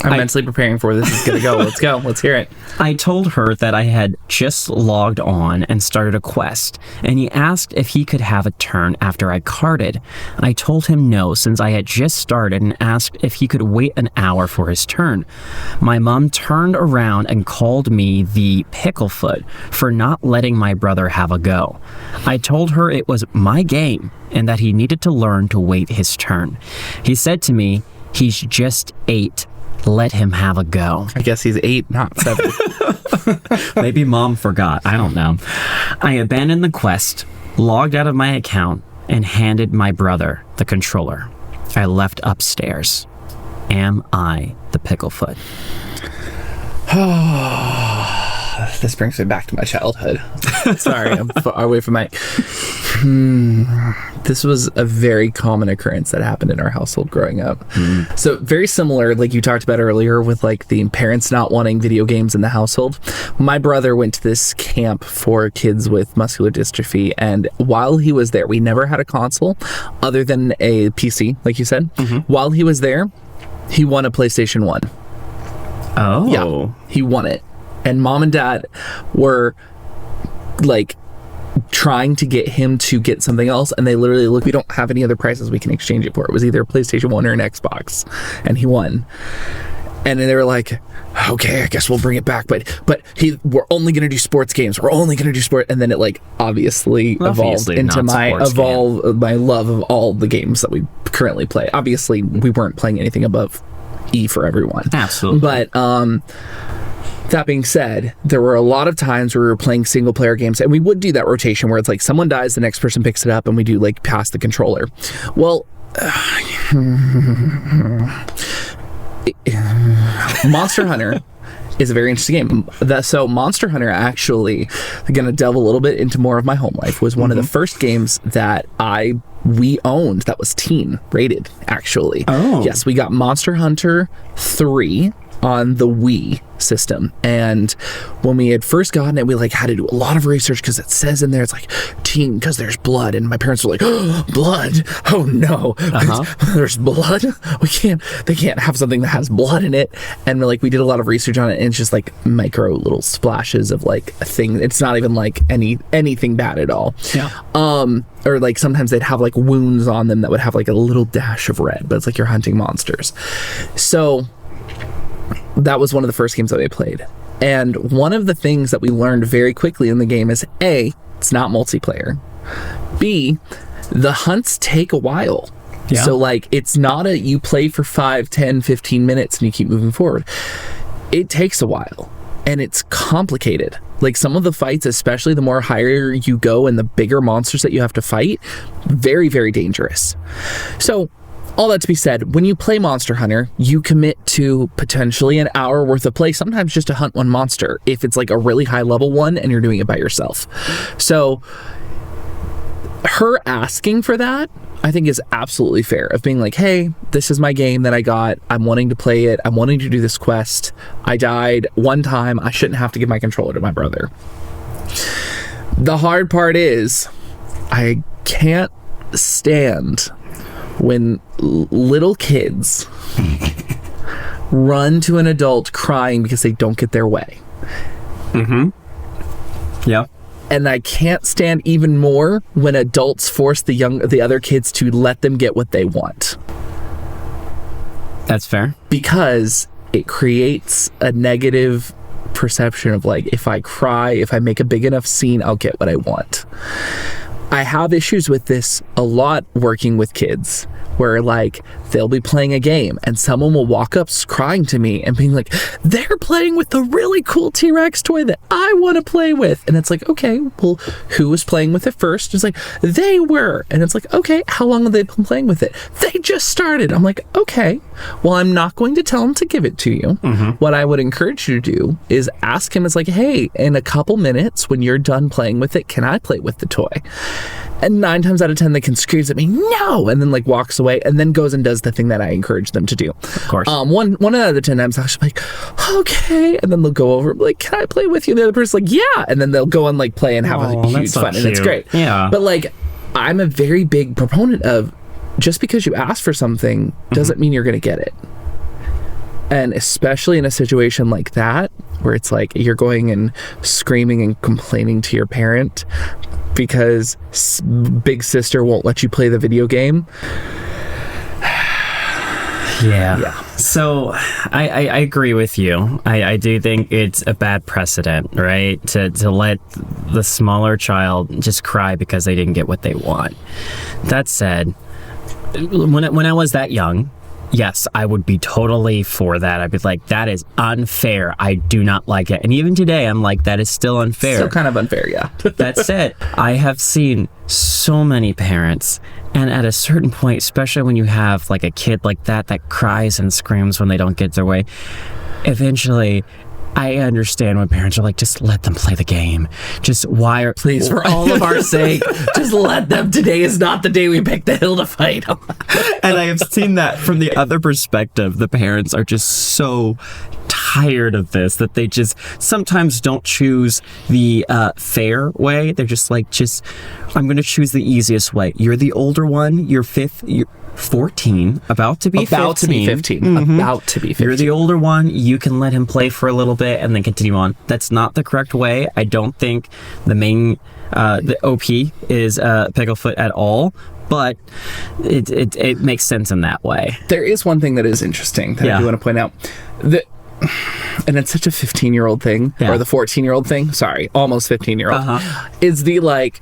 I'm mentally preparing for this. Is going to go. Let's go. Let's hear it. I told her that I had just logged on and started a quest, and he asked if he could have a turn after I carded. I told him no, since I had just started, and asked if he could wait an hour for his turn. My mom turned around and called me the picklefoot for not letting my brother have a go. I told her it was my game and that he needed to learn to wait his turn. He said to me, "He's just 8. Let him have a go." I guess he's 8, not 7. Maybe mom forgot. I don't know. I abandoned the quest, logged out of my account, and handed my brother the controller. I left upstairs. Am I the picklefoot? This brings me back to my childhood. Sorry, I'm far away from my... This was a very common occurrence that happened in our household growing up. So very similar, like you talked about earlier, with like the parents not wanting video games in the household. My brother went to this camp for kids with muscular dystrophy, and while he was there, we never had a console other than a PC, like you said. While he was there, he won a PlayStation 1. Oh. Yeah, he won it. And mom and dad were like trying to get him to get something else, and they literally look, we don't have any other prices we can exchange it for. It was either a PlayStation 1 or an Xbox, and he won. And then they were like, okay, I guess we'll bring it back, but we're only gonna do sports games. We're only gonna do sport. And then it like obviously evolved into my love of all the games that we currently play. Obviously, we weren't playing anything above E for everyone. Absolutely. But that being said, there were a lot of times where we were playing single player games, and we would do that rotation where it's like someone dies, the next person picks it up, and we do like pass the controller. Well, Monster Hunter is a very interesting game. So Monster Hunter, actually, going to delve a little bit into more of my home life, was one of the first games that we owned that was teen rated, actually. Oh. Yes, we got Monster Hunter 3 on the Wii system, and when we had first gotten it, we like had to do a lot of research because it says in there it's like teen because there's blood, and my parents were like, oh, blood, oh no, there's blood, they can't have something that has blood in it. And we did a lot of research on it, and it's just like micro little splashes of like a thing. It's not even like anything bad at all. Or like sometimes they'd have like wounds on them that would have like a little dash of red, but it's like you're hunting monsters. So that was one of the first games that we played. And one of the things that we learned very quickly in the game is A, it's not multiplayer. B, the hunts take a while. Yeah. So like it's not you play for 5, 10, 15 minutes and you keep moving forward. It takes a while, and it's complicated. Like some of the fights, especially the more higher you go and the bigger monsters that you have to fight, very, very dangerous. So all that to be said, when you play Monster Hunter, you commit to potentially an hour worth of play, sometimes just to hunt one monster, if it's like a really high level one and you're doing it by yourself. So her asking for that, I think, is absolutely fair, of being like, hey, this is my game that I got. I'm wanting to play it. I'm wanting to do this quest. I died one time. I shouldn't have to give my controller to my brother. The hard part is I can't stand when little kids run to an adult crying because they don't get their way. Yeah. And I can't stand even more when adults force the other kids to let them get what they want. That's fair. Because it creates a negative perception of like, if I cry, if I make a big enough scene, I'll get what I want. I have issues with this a lot working with kids, where like they'll be playing a game and someone will walk up crying to me and being like, they're playing with the really cool T-Rex toy that I want to play with. And it's like, okay, well, who was playing with it first? It's like, they were. And it's like, okay, how long have they been playing with it? They just started. I'm like, okay, well, I'm not going to tell them to give it to you. What I would encourage you to do is ask him, it's like, hey, in a couple minutes when you're done playing with it, can I play with the toy? And 9 times out of 10, they can scream at me, no, and then like walks away and then goes and does the thing that I encourage them to do. Of course. One out of 10 times, I'll just be like, okay, and then they'll go over like, can I play with you? And the other person's like, yeah, and then they'll go and like play and have a huge fun, and it's great. Yeah. But like, I'm a very big proponent of just because you ask for something doesn't mean you're going to get it. And especially in a situation like that, where it's like you're going and screaming and complaining to your parent because big sister won't let you play the video game. Yeah. So I agree with you. I do think it's a bad precedent, right? To let the smaller child just cry because they didn't get what they want. That said, when I was that young, yes, I would be totally for that. I'd be like, that is unfair. I do not like it. And even today, I'm like, that is still unfair. Still kind of unfair, yeah. That said, I have seen so many parents, and at a certain point, especially when you have like a kid like that cries and screams when they don't get their way, eventually I understand when parents are like, just let them play the game. Please, for all of our sake, just let them. Today is not the day we picked the hill to fight. And I have seen that from the other perspective. The parents are just so tired of this that they just sometimes don't choose the fair way. They're just like, I'm going to choose the easiest way. You're the older one. You're 14, about to be 15. About to be 15. You're the older one. You can let him play for a little bit and then continue on. That's not the correct way. I don't think the OP is Picklefoot at all, but it makes sense in that way. There is one thing that is interesting that I do want to point out. And it's such a 15-year-old thing, or the 14-year-old thing. Sorry, almost 15-year-old. Is the like,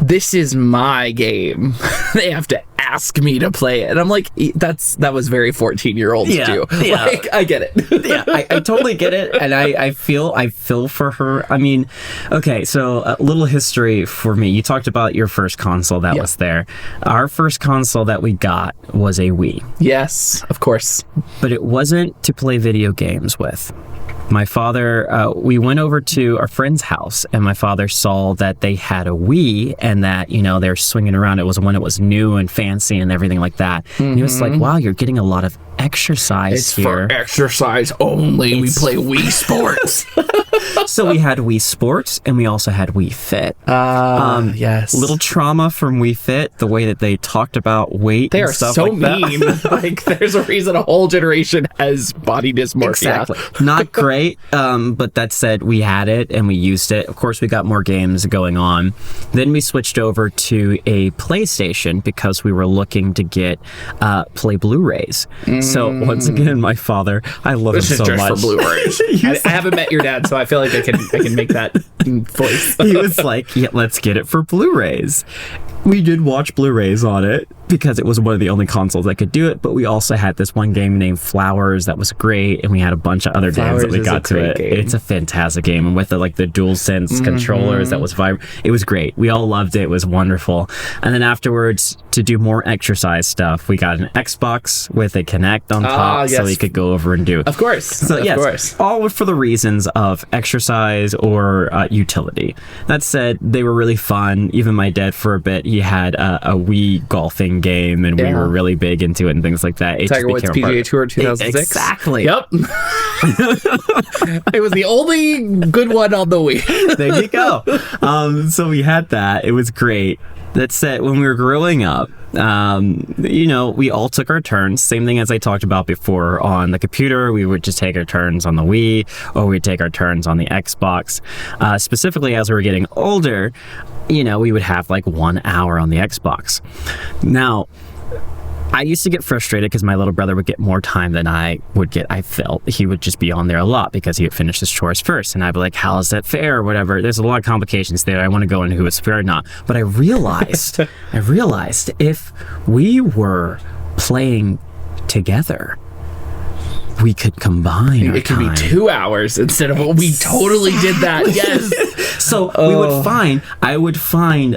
this is my game. They have to ask me to play it. And I'm like, that was very 14-year-olds do. Yeah. Like, I get it. Yeah, I totally get it. And I feel for her. I mean, okay, so a little history for me. You talked about your first console that was there. Our first console that we got was a Wii. Yes, of course. But it wasn't to play video games with. My father, we went over to our friend's house, and my father saw that they had a Wii, and that, they're swinging around. It was when it was new and fancy and everything like that. And he was like, wow, you're getting a lot of exercise here. It's for exercise only. We play Wii Sports. So we had Wii Sports, and we also had Wii Fit. Yes. Little trauma from Wii Fit, the way that they talked about weight and stuff like that. They are so mean. Like, there's a reason a whole generation has body dysmorphia. Exactly. Not great, but that said, we had it, and we used it. Of course, we got more games going on. Then we switched over to a PlayStation because we were looking to get play Blu-rays. So once again, my father, I love him so much. This is just for Blu-rays. I haven't met your dad, so I feel like I can make that voice. He was like, yeah, let's get it for Blu-rays. We did watch Blu-rays on it because it was one of the only consoles that could do it, but we also had this one game named Flowers that was great, and we had a bunch of other games that we got to it. Game. It's a fantastic game, and with the DualSense controllers that was vibrant. It was great. We all loved it. It was wonderful. And then afterwards, to do more exercise stuff, we got an Xbox with a Kinect on top, so we could go over and do. Of course. So yes, all for the reasons of exercise or utility. That said, they were really fun. Even my dad, for a bit, he had a Wii golfing game, and we were really big into it and things like that. Tiger Woods PGA Tour 2006. Exactly. Yep. It was the only good one on the Wii. There you go. So we had that. It was great. That said, when we were growing up, we all took our turns. Same thing as I talked about before on the computer. We would just take our turns on the Wii, or we'd take our turns on the Xbox. Specifically, as we were getting older, we would have like 1 hour on the Xbox. Now, I used to get frustrated because my little brother would get more time than I would get. I felt he would just be on there a lot because he would finish his chores first. And I'd be like, how is that fair or whatever? There's a lot of complications there. I want to go into who is fair or not. But I realized if we were playing together, we could combine. It could be 2 hours instead of we totally did that. Yes. So I would find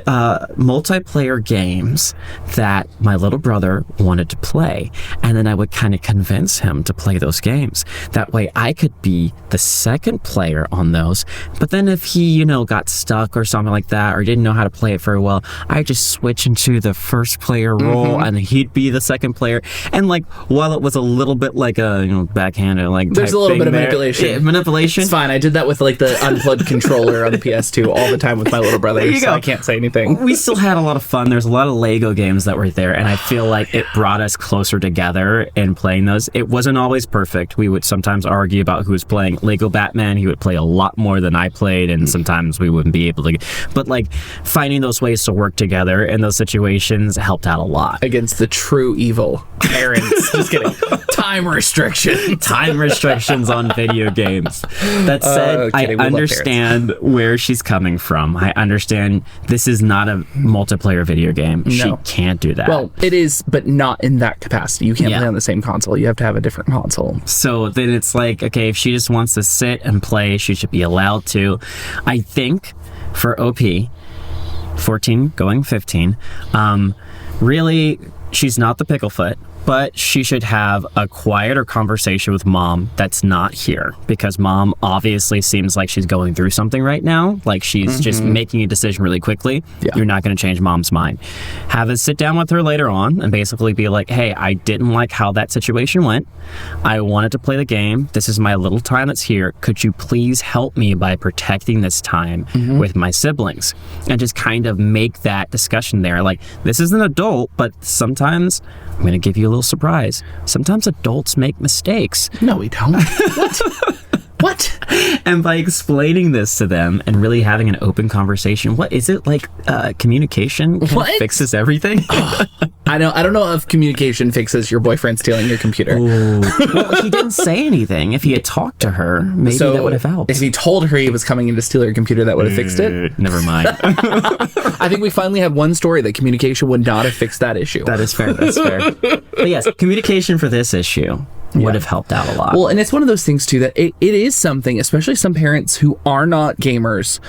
multiplayer games that my little brother wanted to play, and then I would kind of convince him to play those games. That way I could be the second player on those, but then if he, got stuck or something like that, or didn't know how to play it very well, I just switch into the first player role, and he'd be the second player. And like, while it was a little bit like a, backhanded there's a little bit of manipulation. Yeah, manipulation. It's fine. I did that with like the unplugged controller on the PS2 all the time with my little brother, so I can't say anything. We still had a lot of fun. There's a lot of Lego games that were there, and I feel like it brought us closer together in playing those. It wasn't always perfect. We would sometimes argue about who was playing Lego Batman. He would play a lot more than I played, and sometimes we wouldn't be able to. But like finding those ways to work together in those situations helped out a lot. Against the true evil parents. Just kidding. Time restrictions on video games. That said, I understand where she's coming from. I understand this is not a multiplayer video game. No. She can't do that. Well, it is, but not in that capacity. You can't play on the same console. You have to have a different console. So then it's like, okay, if she just wants to sit and play, she should be allowed to. I think for OP, 14 going 15, really, she's not the picklefoot, but she should have a quieter conversation with mom that's not here, because mom obviously seems like she's going through something right now, like she's just making a decision really quickly. You're not going to change mom's mind. Have a sit down with her later on and basically be like, hey, I didn't like how that situation went. I wanted to play the game. This is my little time that's here. Could you please help me by protecting this time with my siblings? And just kind of make that discussion there. Like, this is an adult, but sometimes I'm going to give you a little surprise. Sometimes adults make mistakes. No, we don't. What? And by explaining this to them and really having an open conversation, what is it like? Communication fixes everything. I don't know if communication fixes your boyfriend stealing your computer. Well, he didn't say anything. If he had talked to her, maybe that would have helped. If he told her he was coming in to steal her computer, that would have fixed it. Never mind. I think we finally had one story that communication would not have fixed that issue. That is fair. That's fair. But yes, communication for this issue would have helped out a lot. Well, and it's one of those things too that it is something, especially some parents who are not gamers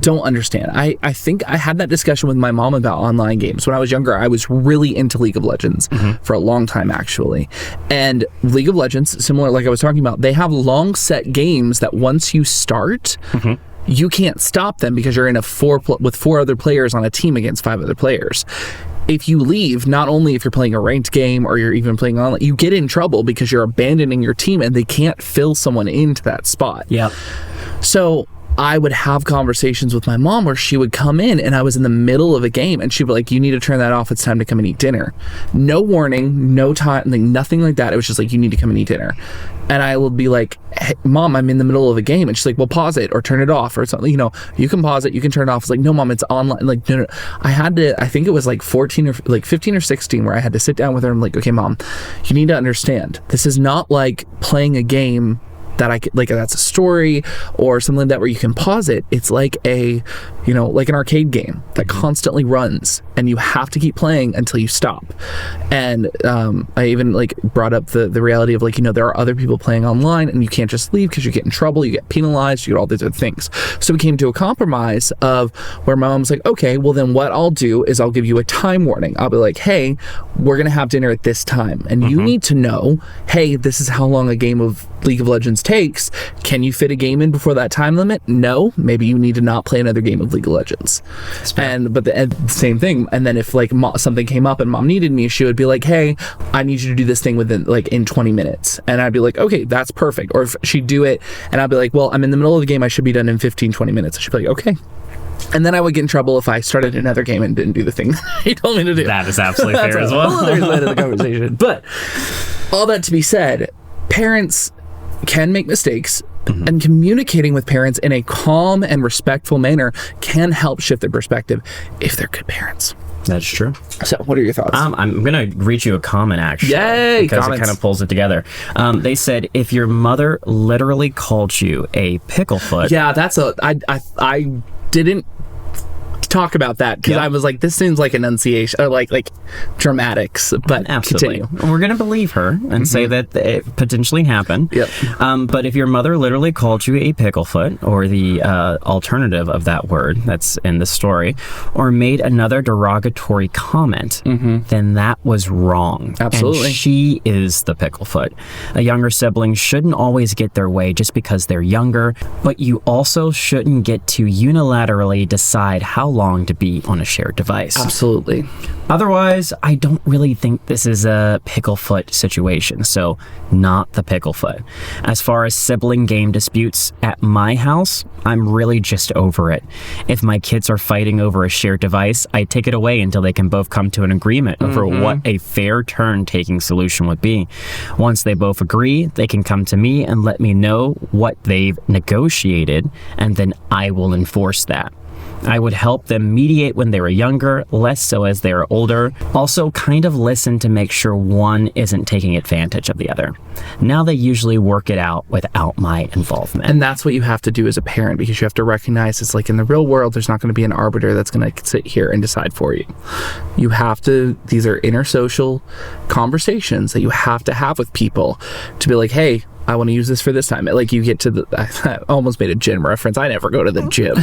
don't understand. I think I had that discussion with my mom about online games. When I was younger, I was really into League of Legends for a long time, actually. And League of Legends, similar like I was talking about, they have long set games that once you start, you can't stop them because you're in with 4 other players on a team against 5 other players. If you leave, not only if you're playing a ranked game or you're even playing online, you get in trouble because you're abandoning your team and they can't fill someone into that spot. Yeah. So I would have conversations with my mom where she would come in and I was in the middle of a game and she'd be like, you need to turn that off. It's time to come and eat dinner. No warning, no time, like nothing like that. It was just like, you need to come and eat dinner. And I would be like, hey, Mom, I'm in the middle of a game. And she's like, well, pause it or turn it off or something. You know, you can pause it, you can turn it off. It's like, no, Mom, it's online. Like, no. I had to, I think it was like 14 or like 15 or 16 where I had to sit down with her and I'm like, okay, Mom, you need to understand. This is not like playing a game that I could, like, that's a story or something like that where you can pause it. It's like a, you know, like an arcade game that constantly runs and you have to keep playing until you stop. And I even like brought up the reality of like, you know, there are other people playing online and you can't just leave because you get in trouble, you get penalized, you get all these other things. So we came to a compromise of where my mom's like, okay, well then what I'll do is I'll give you a time warning. I'll be like, hey, we're gonna have dinner at this time and you need to know, hey, this is how long a game of League of Legends takes. Can you fit a game in before that time limit? No. Maybe you need to not play another game of League of Legends. But the same thing. And then if like something came up and Mom needed me, she would be like, hey, I need you to do this thing within like in 20 minutes. And I'd be like, okay, that's perfect. Or if she'd do it and I'd be like, well, I'm in the middle of the game, I should be done in 15, 20 minutes. She'd be like, okay. And then I would get in trouble if I started another game and didn't do the thing he told me to do. That is absolutely fair as well. There's the end of the conversation. But all that to be said, parents can make mistakes, and communicating with parents in a calm and respectful manner can help shift their perspective if they're good parents. That's true. So what are your thoughts? I'm going to read you a comment, actually. Yay! Because comments. It kind of pulls it together. They said, if your mother literally called you a picklefoot... Yeah, that's I didn't talk about that because I was like, this seems like enunciation or like dramatics, but absolutely continue. We're gonna believe her and say that it potentially happened. But if your mother literally called you a picklefoot, or the alternative of that word that's in the story, or made another derogatory comment, then that was wrong. Absolutely. And she is the picklefoot. A younger sibling shouldn't always get their way just because they're younger, but you also shouldn't get to unilaterally decide how long long to be on a shared device. Absolutely. Otherwise, I don't really think this is a picklefoot situation, so not the picklefoot. As far as sibling game disputes at my house, I'm really just over it. If my kids are fighting over a shared device, I take it away until they can both come to an agreement over what a fair turn-taking solution would be. Once they both agree, they can come to me and let me know what they've negotiated, and then I will enforce that. I would help them mediate when they were younger, less so as they are older. Also, kind of listen to make sure one isn't taking advantage of the other. Now they usually work it out without my involvement. And that's what you have to do as a parent, because you have to recognize it's like in the real world, there's not going to be an arbiter that's going to sit here and decide for you. You have to, these are intersocial conversations that you have to have with people to be like, hey, I want to use this for this time. Like you get to the, I almost made a gym reference. I never go to the gym.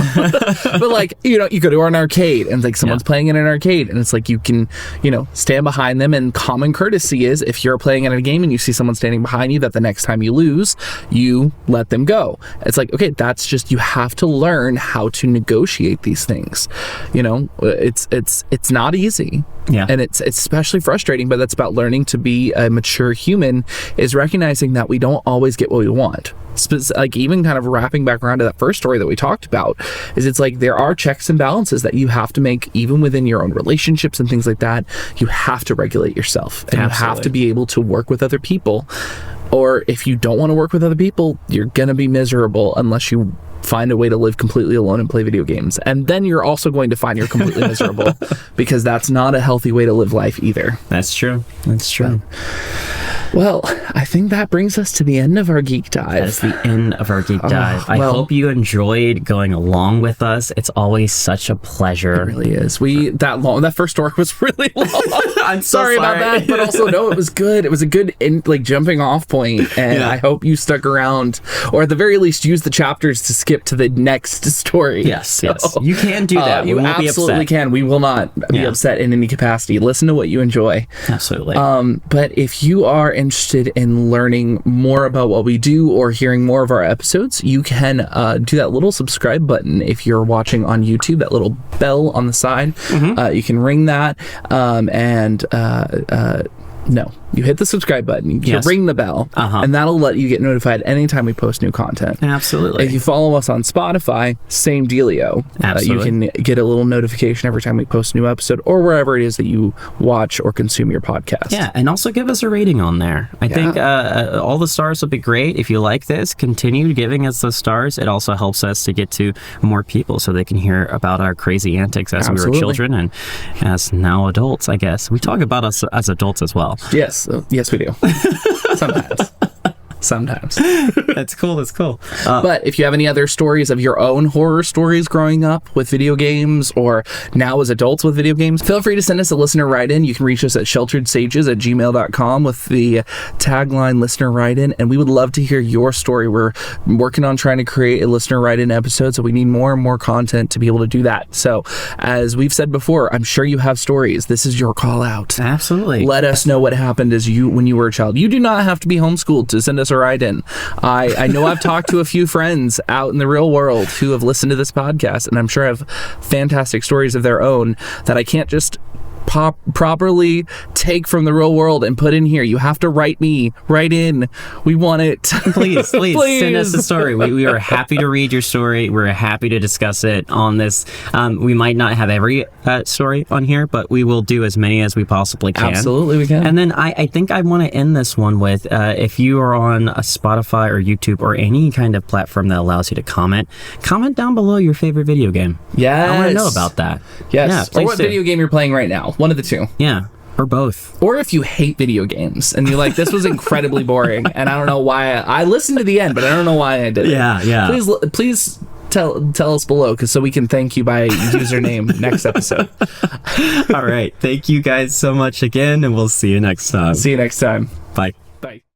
But like, you know, you go to an arcade and like someone's playing in an arcade and it's like you can, you know, stand behind them, and common courtesy is if you're playing in a game and you see someone standing behind you, that the next time you lose, you let them go. It's like, okay, that's just, you have to learn how to negotiate these things. You know, it's not easy. Yeah. And it's especially frustrating, but that's about learning to be a mature human, is recognizing that we don't always get what we want. Like even kind of wrapping back around to that first story that we talked about, is it's like there are checks and balances that you have to make even within your own relationships and things like that. You have to regulate yourself, and you have to be able to work with other people. Or if you don't want to work with other people, you're going to be miserable unless you find a way to live completely alone and play video games. And then you're also going to find you're completely miserable, because that's not a healthy way to live life either. That's true. That's true. Well, I think that brings us to the end of our Geek Dive. That is the end of our Geek Dive. I hope you enjoyed going along with us. It's always such a pleasure. It really is. That first story was really long. I'm sorry about that, but also no, it was good. It was a good jumping off point, and I hope you stuck around, or at the very least use the chapters to skip to the next story. Yes, yes. You can do that. You absolutely can. We will not be upset in any capacity. Listen to what you enjoy. Absolutely. But if you are interested in learning more about what we do or hearing more of our episodes, you can do that little subscribe button if you're watching on YouTube, that little bell on the side. You can ring that, no, you hit the subscribe button, you ring the bell, and that'll let you get notified anytime we post new content. Absolutely. If you follow us on Spotify, same dealio. You can get a little notification every time we post a new episode, or wherever it is that you watch or consume your podcast. Yeah, and also give us a rating on there. I think all the stars will be great. If you like this, continue giving us those stars. It also helps us to get to more people so they can hear about our crazy antics as we were children and as now adults, I guess. We talk about us as adults as well. Yes, yes we do. Sometimes. That's cool. But if you have any other stories of your own horror stories growing up with video games, or now as adults with video games, feel free to send us a listener write-in. You can reach us at shelteredsages@gmail.com with the tagline listener write-in, and we would love to hear your story. We're working on trying to create a listener write-in episode, so we need more and more content to be able to do that. So as we've said before, I'm sure you have stories. This is your call out. Absolutely. Let us know what happened when you were a child. You do not have to be homeschooled to send us a write-in. I know I've talked to a few friends out in the real world who have listened to this podcast, and I'm sure have fantastic stories of their own that I can't just properly take from the real world and put in here. You have to write in. We want it. Please send us a story. We are happy to read your story. We're happy to discuss it on this. We might not have every story on here, but we will do as many as we possibly can. Absolutely, we can. And then I think I want to end this one with if you are on a Spotify or YouTube or any kind of platform that allows you to comment down below your favorite video game. Yes. I want to know about that. Yes. Yeah, or what video game you're playing right now. One of the two. Yeah. Or both. Or if you hate video games and you're like, this was incredibly boring and I don't know why I listened to the end, but I don't know why I did it. Yeah. Please tell us below, so we can thank you by username next episode. All right. Thank you guys so much again, and we'll see you next time. See you next time. Bye.